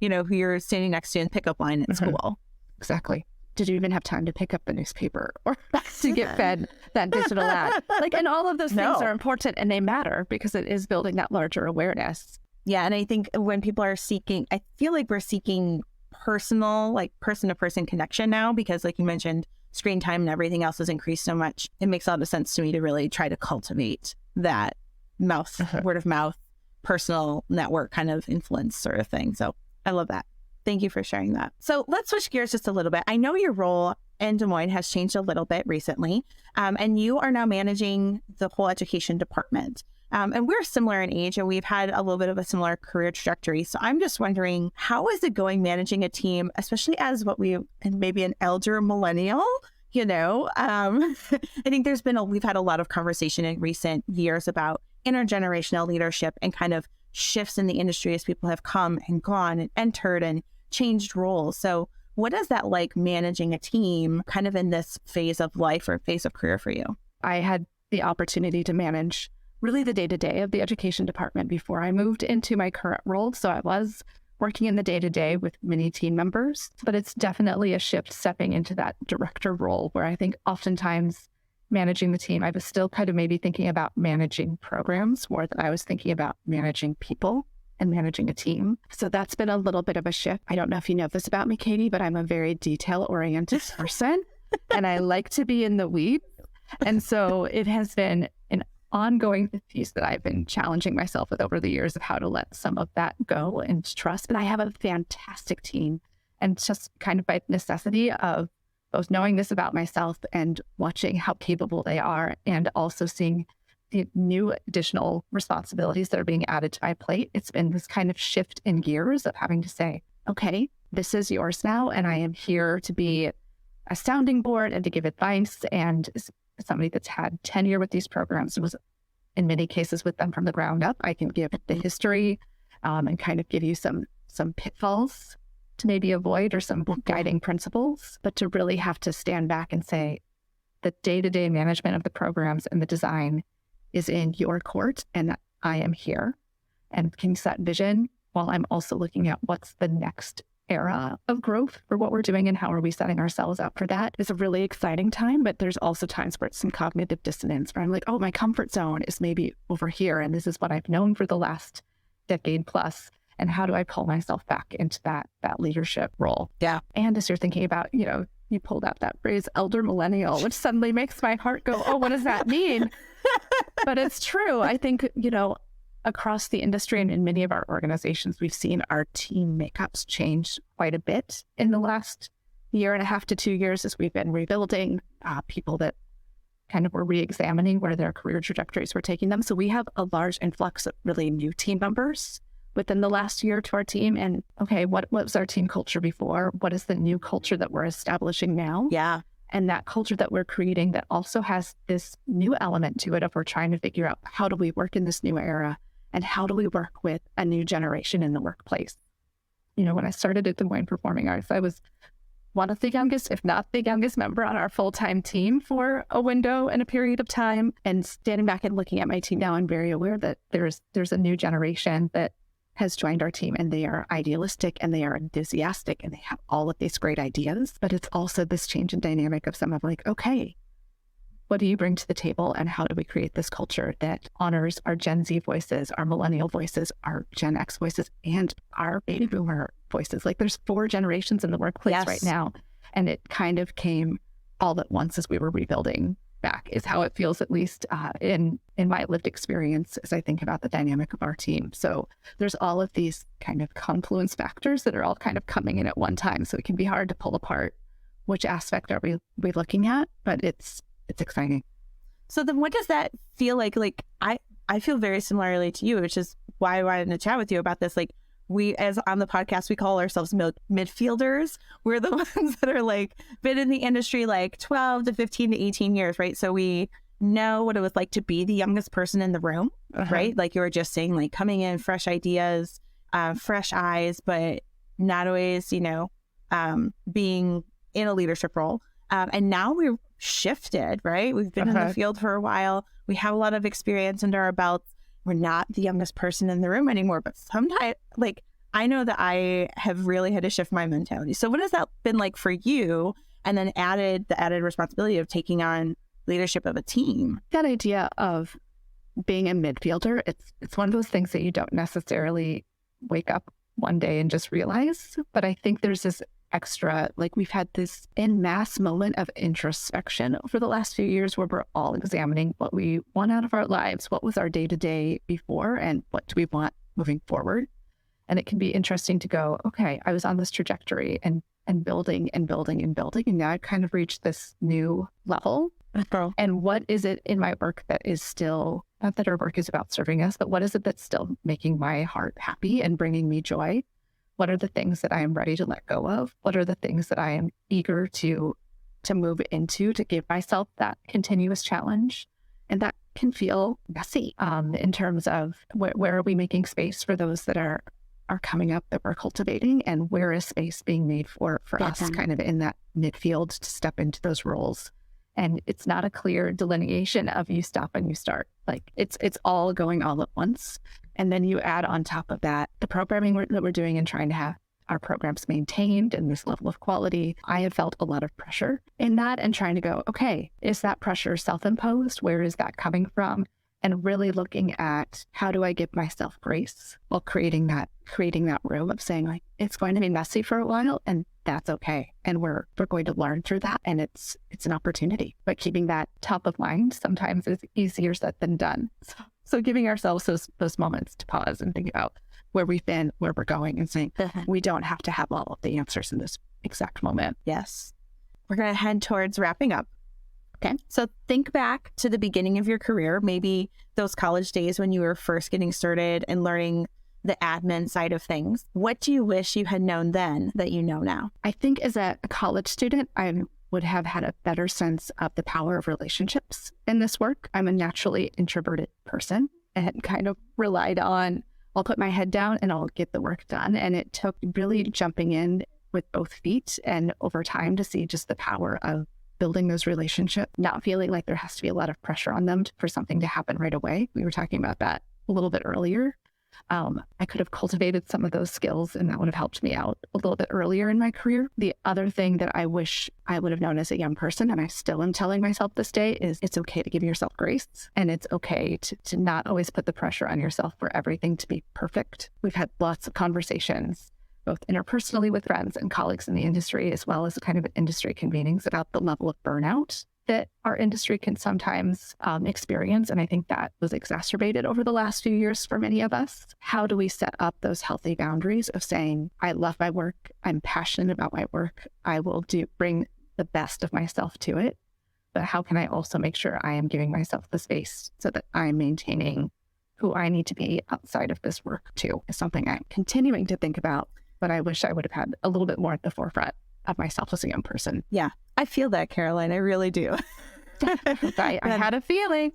who you're standing next to in pickup line at school? Exactly. did you even have time to pick up the newspaper or to get fed that digital ad? Like, and all of those things are important and they matter because it is building that larger awareness. Yeah. And I think when people are seeking, I feel like we're seeking personal, like person-to-person connection now, because like you mentioned, screen time and everything else has increased so much. It makes a lot of sense to me to really try to cultivate that word of mouth, personal network kind of influence sort of thing. So I love that. Thank you for sharing that. So let's switch gears just a little bit. I know your role in Des Moines has changed a little bit recently, and you are now managing the whole education department. And we're similar in age, and we've had a little bit of a similar career trajectory. So I'm just wondering, how is it going managing a team, especially as maybe an elder millennial? I think we've had a lot of conversation in recent years about intergenerational leadership and kind of shifts in the industry as people have come and gone and entered and changed roles. So what is that like managing a team kind of in this phase of life or phase of career for you? I had the opportunity to manage really the day-to-day of the education department before I moved into my current role. So I was working in the day-to-day with many team members, but it's definitely a shift stepping into that director role where I think oftentimes managing the team, I was still kind of maybe thinking about managing programs more than I was thinking about managing people and managing a team. So that's been a little bit of a shift. I don't know if you know this about me, Katie, but I'm a very detail-oriented person and I like to be in the weeds. And so it has been an ongoing piece that I've been challenging myself with over the years of how to let some of that go and trust. But I have a fantastic team, and just kind of by necessity of both knowing this about myself and watching how capable they are, and also seeing the new additional responsibilities that are being added to my plate. It's been this kind of shift in gears of having to say, okay, this is yours now, and I am here to be a sounding board and to give advice. And somebody that's had tenure with these programs, was in many cases with them from the ground up, I can give the history and kind of give you some pitfalls to maybe avoid or some guiding principles, but to really have to stand back and say the day-to-day management of the programs and the design is in your court, and I am here and can set vision while I'm also looking at what's the next era of growth for what we're doing and how are we setting ourselves up for that. It's a really exciting time, but there's also times where it's some cognitive dissonance where I'm like, oh, my comfort zone is maybe over here, and this is what I've known for the last decade plus. And how do I pull myself back into that leadership role? Yeah. And as you're thinking about, you pulled out that phrase elder millennial, which suddenly makes my heart go, oh, what does that mean? But it's true. I think, across the industry and in many of our organizations, we've seen our team makeups change quite a bit in the last year and a half to 2 years as we've been rebuilding people that kind of were re-examining where their career trajectories were taking them. So we have a large influx of really new team members within the last year to our team. And okay, what was our team culture before? What is the new culture that we're establishing now? Yeah. And that culture that we're creating that also has this new element to it of we're trying to figure out how do we work in this new era and how do we work with a new generation in the workplace. When I started at Des Moines Performing Arts, I was one of the youngest, if not the youngest member on our full-time team for a window and a period of time. And standing back and looking at my team now, I'm very aware that there's a new generation that has joined our team, and they are idealistic and they are enthusiastic and they have all of these great ideas. But it's also this change in dynamic of some of like, okay, what do you bring to the table and how do we create this culture that honors our Gen Z voices, our millennial voices, our Gen X voices, and our baby boomer voices? Like there's 4 generations in the workplace right now. And it kind of came all at once as we were rebuilding back, is how it feels, at least in my lived experience as I think about the dynamic of our team. So there's all of these kind of confluence factors that are all kind of coming in at one time. So it can be hard to pull apart which aspect are we looking at, but it's exciting. So then what does that feel like? Like I feel very similarly to you, which is why I wanted to chat with you about this. Like we, as on the podcast, we call ourselves midfielders. We're the ones that are like been in the industry like 12 to 15 to 18 years, right? So we know what it was like to be the youngest person in the room, right? Like you were just saying, like coming in, fresh ideas, fresh eyes, but not always, being in a leadership role. And now we're shifted, right? We've been in the field for a while. We have a lot of experience under our belts. We're not the youngest person in the room anymore, but sometimes, like, I know that I have really had to shift my mentality. So what has that been like for you and then added the added responsibility of taking on leadership of a team. That idea of being a midfielder, it's one of those things that you don't necessarily wake up one day and just realize. But I think there's this extra, like we've had this en masse moment of introspection over the last few years where we're all examining what we want out of our lives, what was our day-to-day before, and what do we want moving forward. And it can be interesting to go, okay, I was on this trajectory and building and building and building, and now I've kind of reached this new level. And what is it in my work that is still, not that our work is about serving us, but what is it that's still making my heart happy and bringing me joy? What are the things that I am ready to let go of? What are the things that I am eager to move into, to give myself that continuous challenge? And that can feel messy in terms of where are we making space for those that are coming up that we're cultivating, and where is space being made for us kind of in that midfield to step into those roles. And it's not a clear delineation of you stop and you start. Like it's all going all at once. And then you add on top of that the programming that we're doing and trying to have our programs maintained and this level of quality. I have felt a lot of pressure in that and trying to go, okay, is that pressure self-imposed? Where is that coming from? And really looking at how do I give myself grace while creating that room of saying, like, it's going to be messy for a while, and that's okay. And we're going to learn through that, and it's an opportunity. But keeping that top of mind sometimes is easier said than done. So giving ourselves those moments to pause and think about where we've been, where we're going, and saying we don't have to have all of the answers in this exact moment. Yes. We're going to head towards wrapping up. Okay. So think back to the beginning of your career, maybe those college days when you were first getting started and learning the admin side of things. What do you wish you had known then that you know now? I think as a college student, I would have had a better sense of the power of relationships in this work. I'm a naturally introverted person and kind of relied on, I'll put my head down and I'll get the work done. And it took really jumping in with both feet and over time to see just the power of building those relationships, not feeling like there has to be a lot of pressure on them for something to happen right away. We were talking about that a little bit earlier. I could have cultivated some of those skills and that would have helped me out a little bit earlier in my career. The other thing that I wish I would have known as a young person, and I still am telling myself this day, is it's okay to give yourself grace, and it's okay to not always put the pressure on yourself for everything to be perfect. We've had lots of conversations, both interpersonally with friends and colleagues in the industry, as well as kind of industry convenings about the level of burnout that our industry can sometimes experience. And I think that was exacerbated over the last few years for many of us. How do we set up those healthy boundaries of saying, I love my work, I'm passionate about my work, I will bring the best of myself to it, but how can I also make sure I am giving myself the space so that I'm maintaining who I need to be outside of this work too, is something I'm continuing to think about, but I wish I would have had a little bit more at the forefront of myself as a young person. Yeah, I feel that, Karoline. I really do. I had a feeling.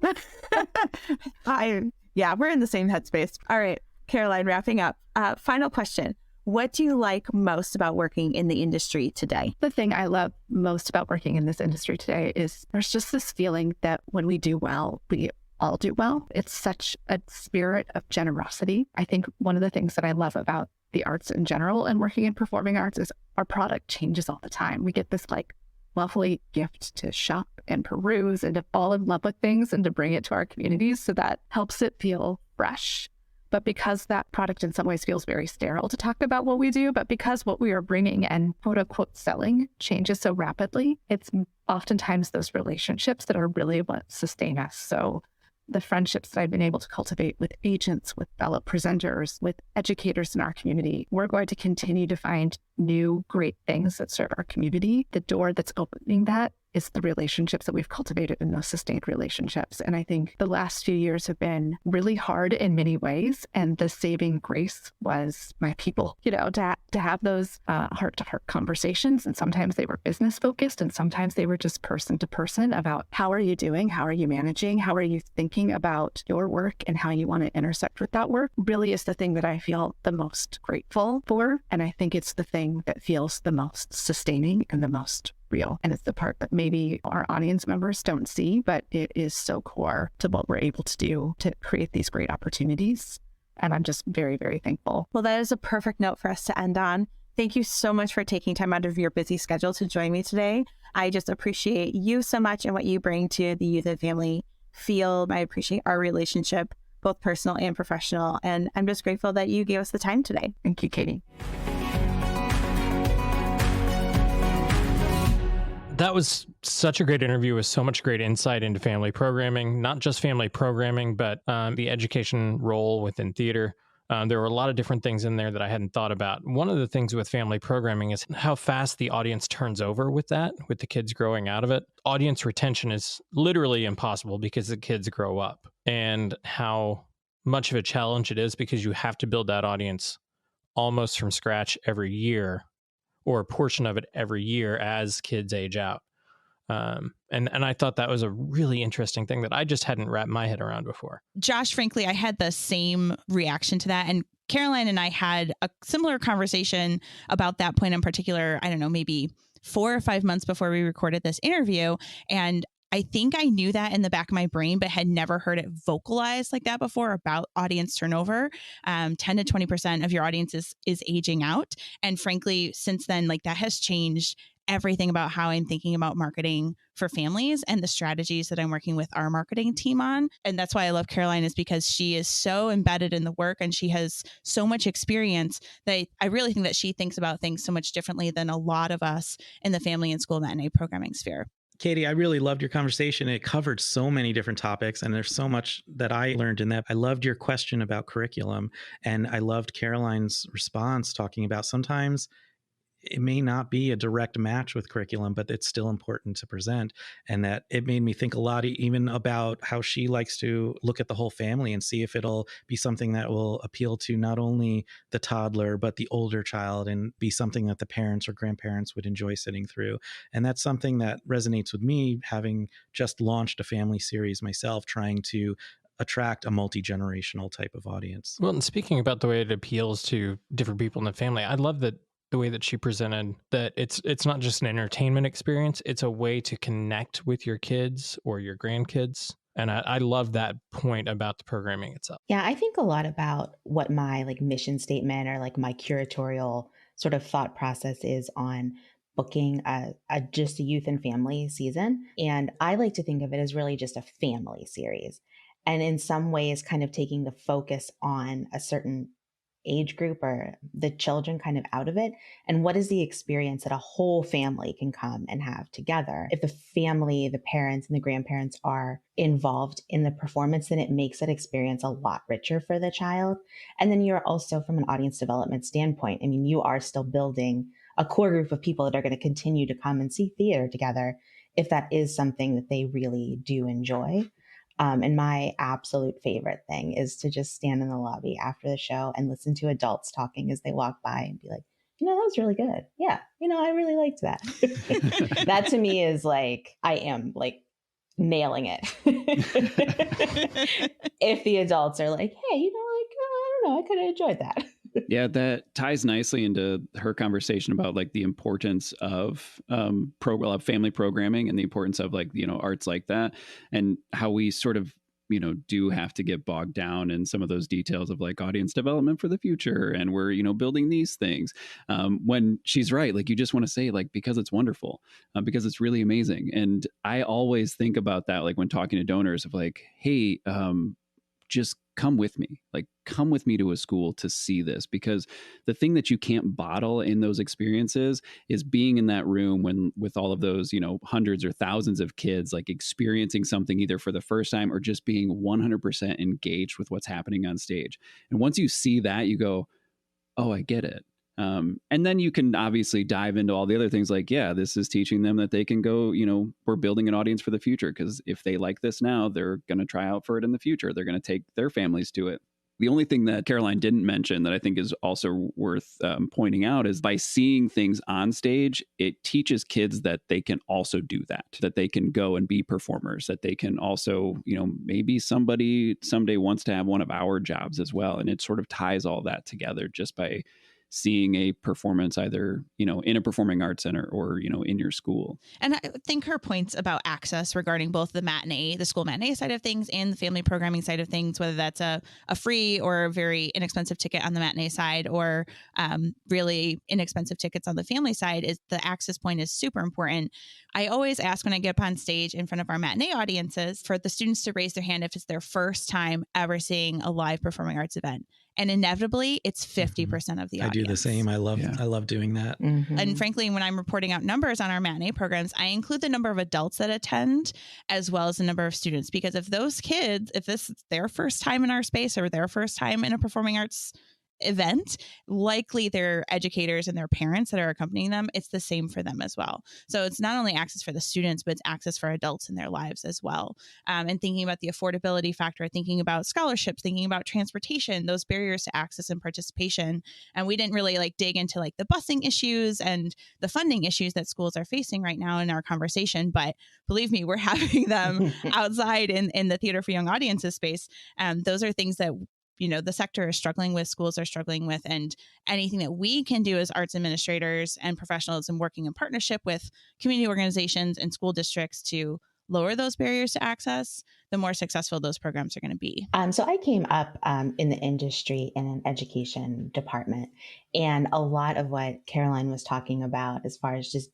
We're in the same headspace. All right, Karoline, wrapping up. Final question. What do you like most about working in the industry today? The thing I love most about working in this industry today is there's just this feeling that when we do well, we all do well. It's such a spirit of generosity. I think one of the things that I love about the arts in general and working in performing arts is our product changes all the time. We get this like lovely gift to shop and peruse and to fall in love with things and to bring it to our communities. So that helps it feel fresh. But because that product in some ways feels very sterile to talk about what we do, but because what we are bringing and quote unquote selling changes so rapidly, it's oftentimes those relationships that are really what sustain us. So the friendships that I've been able to cultivate with agents, with fellow presenters, with educators in our community, we're going to continue to find new great things that serve our community. The door that's opening that is the relationships that we've cultivated in those sustained relationships. And I think the last few years have been really hard in many ways. And the saving grace was my people, to have those heart-to-heart conversations. And sometimes they were business focused and sometimes they were just person to person about how are you doing? How are you managing? How are you thinking about your work and how you want to intersect with that work really is the thing that I feel the most grateful for. And I think it's the thing that feels the most sustaining and the most real. And it's the part that maybe our audience members don't see, but it is so core to what we're able to do to create these great opportunities. And I'm just very, very thankful. Well, that is a perfect note for us to end on. Thank you so much for taking time out of your busy schedule to join me today. I just appreciate you so much and what you bring to the youth and family field. I appreciate our relationship, both personal and professional. And I'm just grateful that you gave us the time today. Thank you, Katie. That was such a great interview with so much great insight into family programming, not just family programming, but the education role within theater. There were a lot of different things in there that I hadn't thought about. One of the things with family programming is how fast the audience turns over with that, with the kids growing out of it. Audience retention is literally impossible because the kids grow up, and how much of a challenge it is because you have to build that audience almost from scratch every year, or a portion of it every year as kids age out. And I thought that was a really interesting thing that I just hadn't wrapped my head around before. Josh, frankly, I had the same reaction to that. And Karoline and I had a similar conversation about that point in particular, I don't know, maybe 4 or 5 months before we recorded this interview. And I think I knew that in the back of my brain, but had never heard it vocalized like that before about audience turnover. 10 to 20% of your audience is aging out. And frankly, since then, like that has changed everything about how I'm thinking about marketing for families and the strategies that I'm working with our marketing team on. And that's why I love Karoline, is because she is so embedded in the work and she has so much experience that I really think that she thinks about things so much differently than a lot of us in the family and school matinee programming sphere. Katie, I really loved your conversation. It covered so many different topics, and there's so much that I learned in that. I loved your question about curriculum, and I loved Karoline's response talking about sometimes it may not be a direct match with curriculum, but it's still important to present. And that it made me think a lot even about how she likes to look at the whole family and see if it'll be something that will appeal to not only the toddler, but the older child, and be something that the parents or grandparents would enjoy sitting through. And that's something that resonates with me, having just launched a family series myself, trying to attract a multi-generational type of audience. Well, and speaking about the way it appeals to different people in the family, I love that the way that she presented that it's not just an entertainment experience, it's a way to connect with your kids or your grandkids. And I love that point about the programming itself. Yeah, I think a lot about what my like mission statement or like my curatorial sort of thought process is on booking just a youth and family season. And I like to think of it as really just a family series. And in some ways, kind of taking the focus on a certain age group or the children kind of out of it. And what is the experience that a whole family can come and have together? If the family, the parents and the grandparents are involved in the performance, then it makes that experience a lot richer for the child. And then you're also, from an audience development standpoint, I mean, you are still building a core group of people that are going to continue to come and see theater together if that is something that they really do enjoy. And my absolute favorite thing is to just stand in the lobby after the show and listen to adults talking as they walk by and be like, that was really good. Yeah. I really liked that. That to me is like, I am like nailing it. If the adults are like, hey, I don't know, I kind of enjoyed that. Yeah, that ties nicely into her conversation about like the importance of family programming and the importance of like, arts like that, and how we sort of, do have to get bogged down in some of those details of like audience development for the future. And we're, building these things when she's right. Like you just want to say like, because it's wonderful, because it's really amazing. And I always think about that, like when talking to donors of like, hey, just come with me to a school to see this, because the thing that you can't bottle in those experiences is being in that room with all of those, hundreds or thousands of kids, like experiencing something either for the first time or just being 100% engaged with what's happening on stage. And once you see that, you go, oh, I get it. And then you can obviously dive into all the other things like, yeah, this is teaching them that they can go, we're building an audience for the future, because if they like this now, they're going to try out for it in the future. They're going to take their families to it. The only thing that Karoline didn't mention that I think is also worth pointing out is by seeing things on stage, it teaches kids that they can also do that they can go and be performers, that they can also, maybe somebody someday wants to have one of our jobs as well. And it sort of ties all that together just by seeing a performance either, in a performing arts center or, in your school. And I think her points about access regarding both the school matinee side of things and the family programming side of things, whether that's a free or a very inexpensive ticket on the matinee side or really inexpensive tickets on the family side, is the access point is super important. I always ask when I get up on stage in front of our matinee audiences for the students to raise their hand if it's their first time ever seeing a live performing arts event. And inevitably, it's 50% of the audience. I do the same. I love doing that. Mm-hmm. And frankly, when I'm reporting out numbers on our matinee programs, I include the number of adults that attend as well as the number of students. Because if those kids, if this is their first time in our space or their first time in a performing arts event, likely their educators and their parents that are accompanying them, it's the same for them as well. So it's not only access for the students, but it's access for adults in their lives as well. And thinking about the affordability factor, thinking about scholarships, thinking about transportation, those barriers to access and participation. And we didn't really dig into the busing issues and the funding issues that schools are facing right now in our conversation. But believe me, we're having them outside in the Theater for Young Audiences space. Those are things that the sector is struggling with, schools are struggling with, and anything that we can do as arts administrators and professionals and working in partnership with community organizations and school districts to lower those barriers to access, the more successful those programs are going to be. So I came up in the industry in an education department, and a lot of what Karoline was talking about as far as just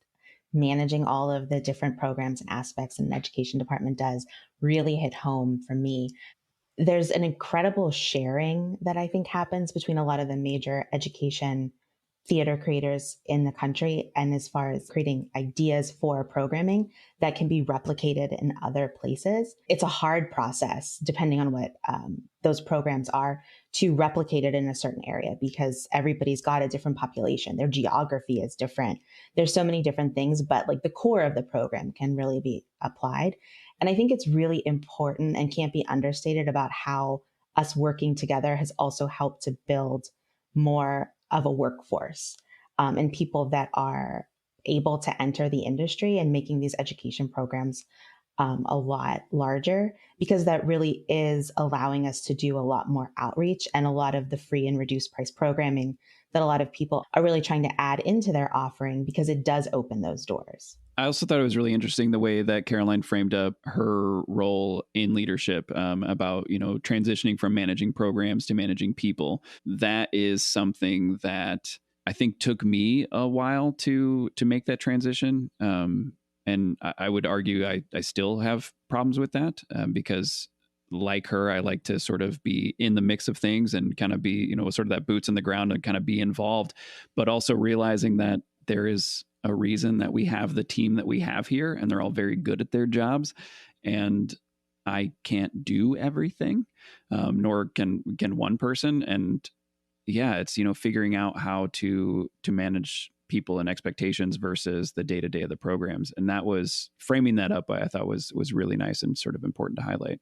managing all of the different programs and aspects an education department does really hit home for me. There's an incredible sharing that I think happens between a lot of the major education theater creators in the country. And as far as creating ideas for programming that can be replicated in other places, it's a hard process, depending on what those programs are, to replicate it in a certain area, because everybody's got a different population. Their geography is different. There's so many different things, but the core of the program can really be applied. And I think it's really important and can't be understated about how us working together has also helped to build more of a workforce and people that are able to enter the industry and making these education programs a lot larger, because that really is allowing us to do a lot more outreach and a lot of the free and reduced price programming that a lot of people are really trying to add into their offering, because it does open those doors. I also thought it was really interesting the way that Karoline framed up her role in leadership, about, transitioning from managing programs to managing people. That is something that I think took me a while to make that transition. And I would argue I still have problems with that, because like her, I like to sort of be in the mix of things and kind of be, sort of that boots in the ground and kind of be involved, but also realizing that there is a reason that we have the team that we have here, and they're all very good at their jobs. And I can't do everything, nor can one person. And yeah, it's, figuring out how to manage people and expectations versus the day-to-day of the programs. And that was framing that up, I thought was really nice and sort of important to highlight.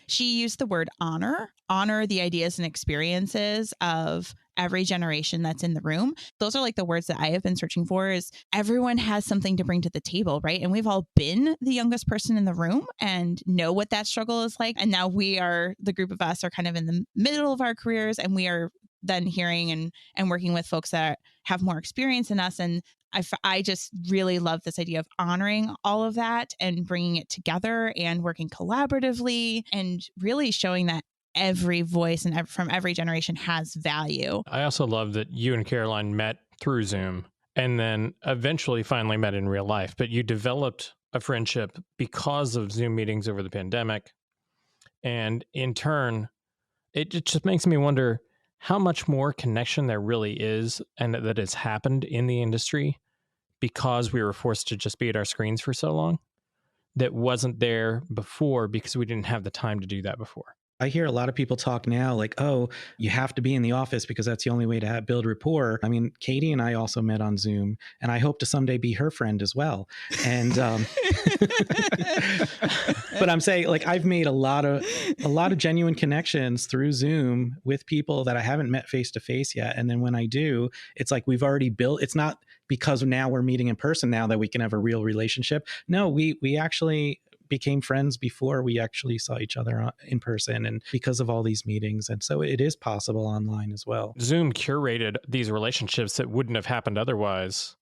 She used the word honor the ideas and experiences of every generation that's in the room. Those are the words that I have been searching for. Is everyone has something to bring to the table, right? And we've all been the youngest person in the room and know what that struggle is like. And now the group of us are kind of in the middle of our careers, and we are then hearing and working with folks that have more experience than us. And I just really love this idea of honoring all of that and bringing it together and working collaboratively and really showing that every voice and from every generation has value. I also love that you and Karoline met through Zoom and then eventually finally met in real life, but you developed a friendship because of Zoom meetings over the pandemic. And in turn, it just makes me wonder how much more connection there really is and that has happened in the industry because we were forced to just be at our screens for so long that wasn't there before because we didn't have the time to do that before. I hear a lot of people talk now oh, you have to be in the office because that's the only way to build rapport. I mean, Katie and I also met on Zoom, and I hope to someday be her friend as well. And but I'm saying I've made a lot of genuine connections through Zoom with people that I haven't met face to face yet. And then when I do, it's we've already built. It's not because now we're meeting in person now that we can have a real relationship. No, we actually became friends before we actually saw each other in person, and because of all these meetings. And so it is possible online as well. Zoom curated these relationships that wouldn't have happened otherwise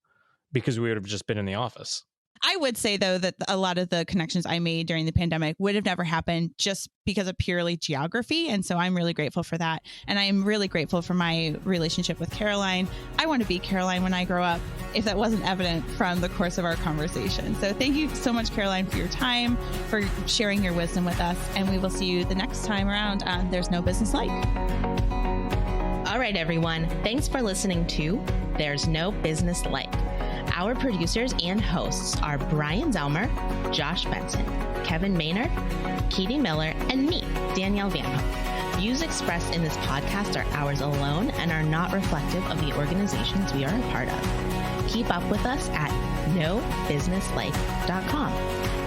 because we would have just been in the office. I would say, though, that a lot of the connections I made during the pandemic would have never happened just because of purely geography. And so I'm really grateful for that. And I'm really grateful for my relationship with Karoline. I want to be Karoline when I grow up, if that wasn't evident from the course of our conversation. So thank you so much, Karoline, for your time, for sharing your wisdom with us. And we will see you the next time around on There's No Business Like. All right, everyone. Thanks for listening to There's No Business Like. Our producers and hosts are Brian Zelmer, Josh Benson, Kevin Maynard, Katie Miller, and me, Danielle Van Hook. Views expressed in this podcast are ours alone and are not reflective of the organizations we are a part of. Keep up with us at nobusinesslike.com.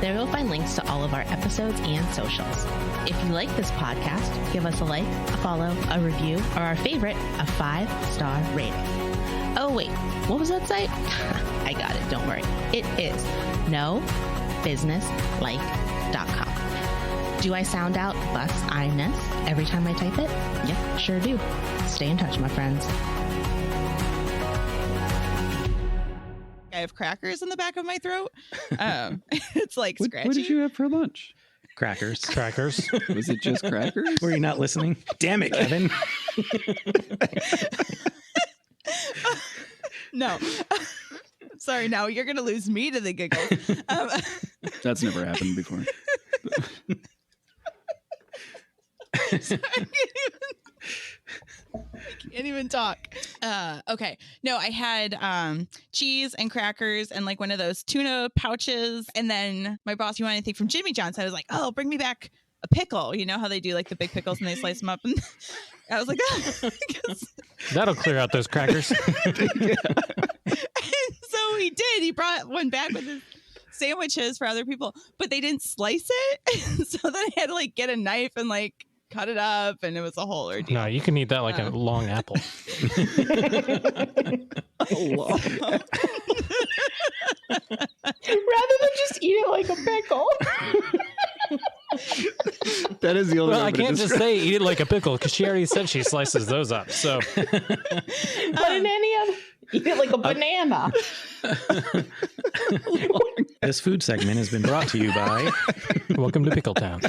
There you'll find links to all of our episodes and socials. If you like this podcast, give us a like, a follow, a review, or our favorite, a 5-star rating. Oh, wait, what was that site? I got it, don't worry. It is nobusinesslike.com. Do I sound out bus-I-ness every time I type it? Yep, sure do. Stay in touch, my friends. I have crackers in the back of my throat. It's like scratchy. What did you have for lunch? Crackers. Was it just crackers? Were you not listening? Damn it, Kevin. No. Sorry, now you're going to lose me to the giggles. That's never happened before. Sorry, I can't even talk. Okay. No, I had cheese and crackers and like one of those tuna pouches. And then my boss, you want anything from Jimmy John's? I was like, oh, bring me back a pickle. You know how they do like the big pickles and they slice them up? And I was like, oh, That'll clear out those crackers. And so he did. He brought one back with his sandwiches for other people, but they didn't slice it. So then I had to like get a knife and like cut it up, and it was a whole ordeal. No, you can eat that like a long apple. Rather than just eat it like a pickle. That is the only. Well, I can't just say eat it like a pickle because she already said she slices those up. So, But in any other, eat it like a banana. This food segment has been brought to you by welcome to Pickle Town.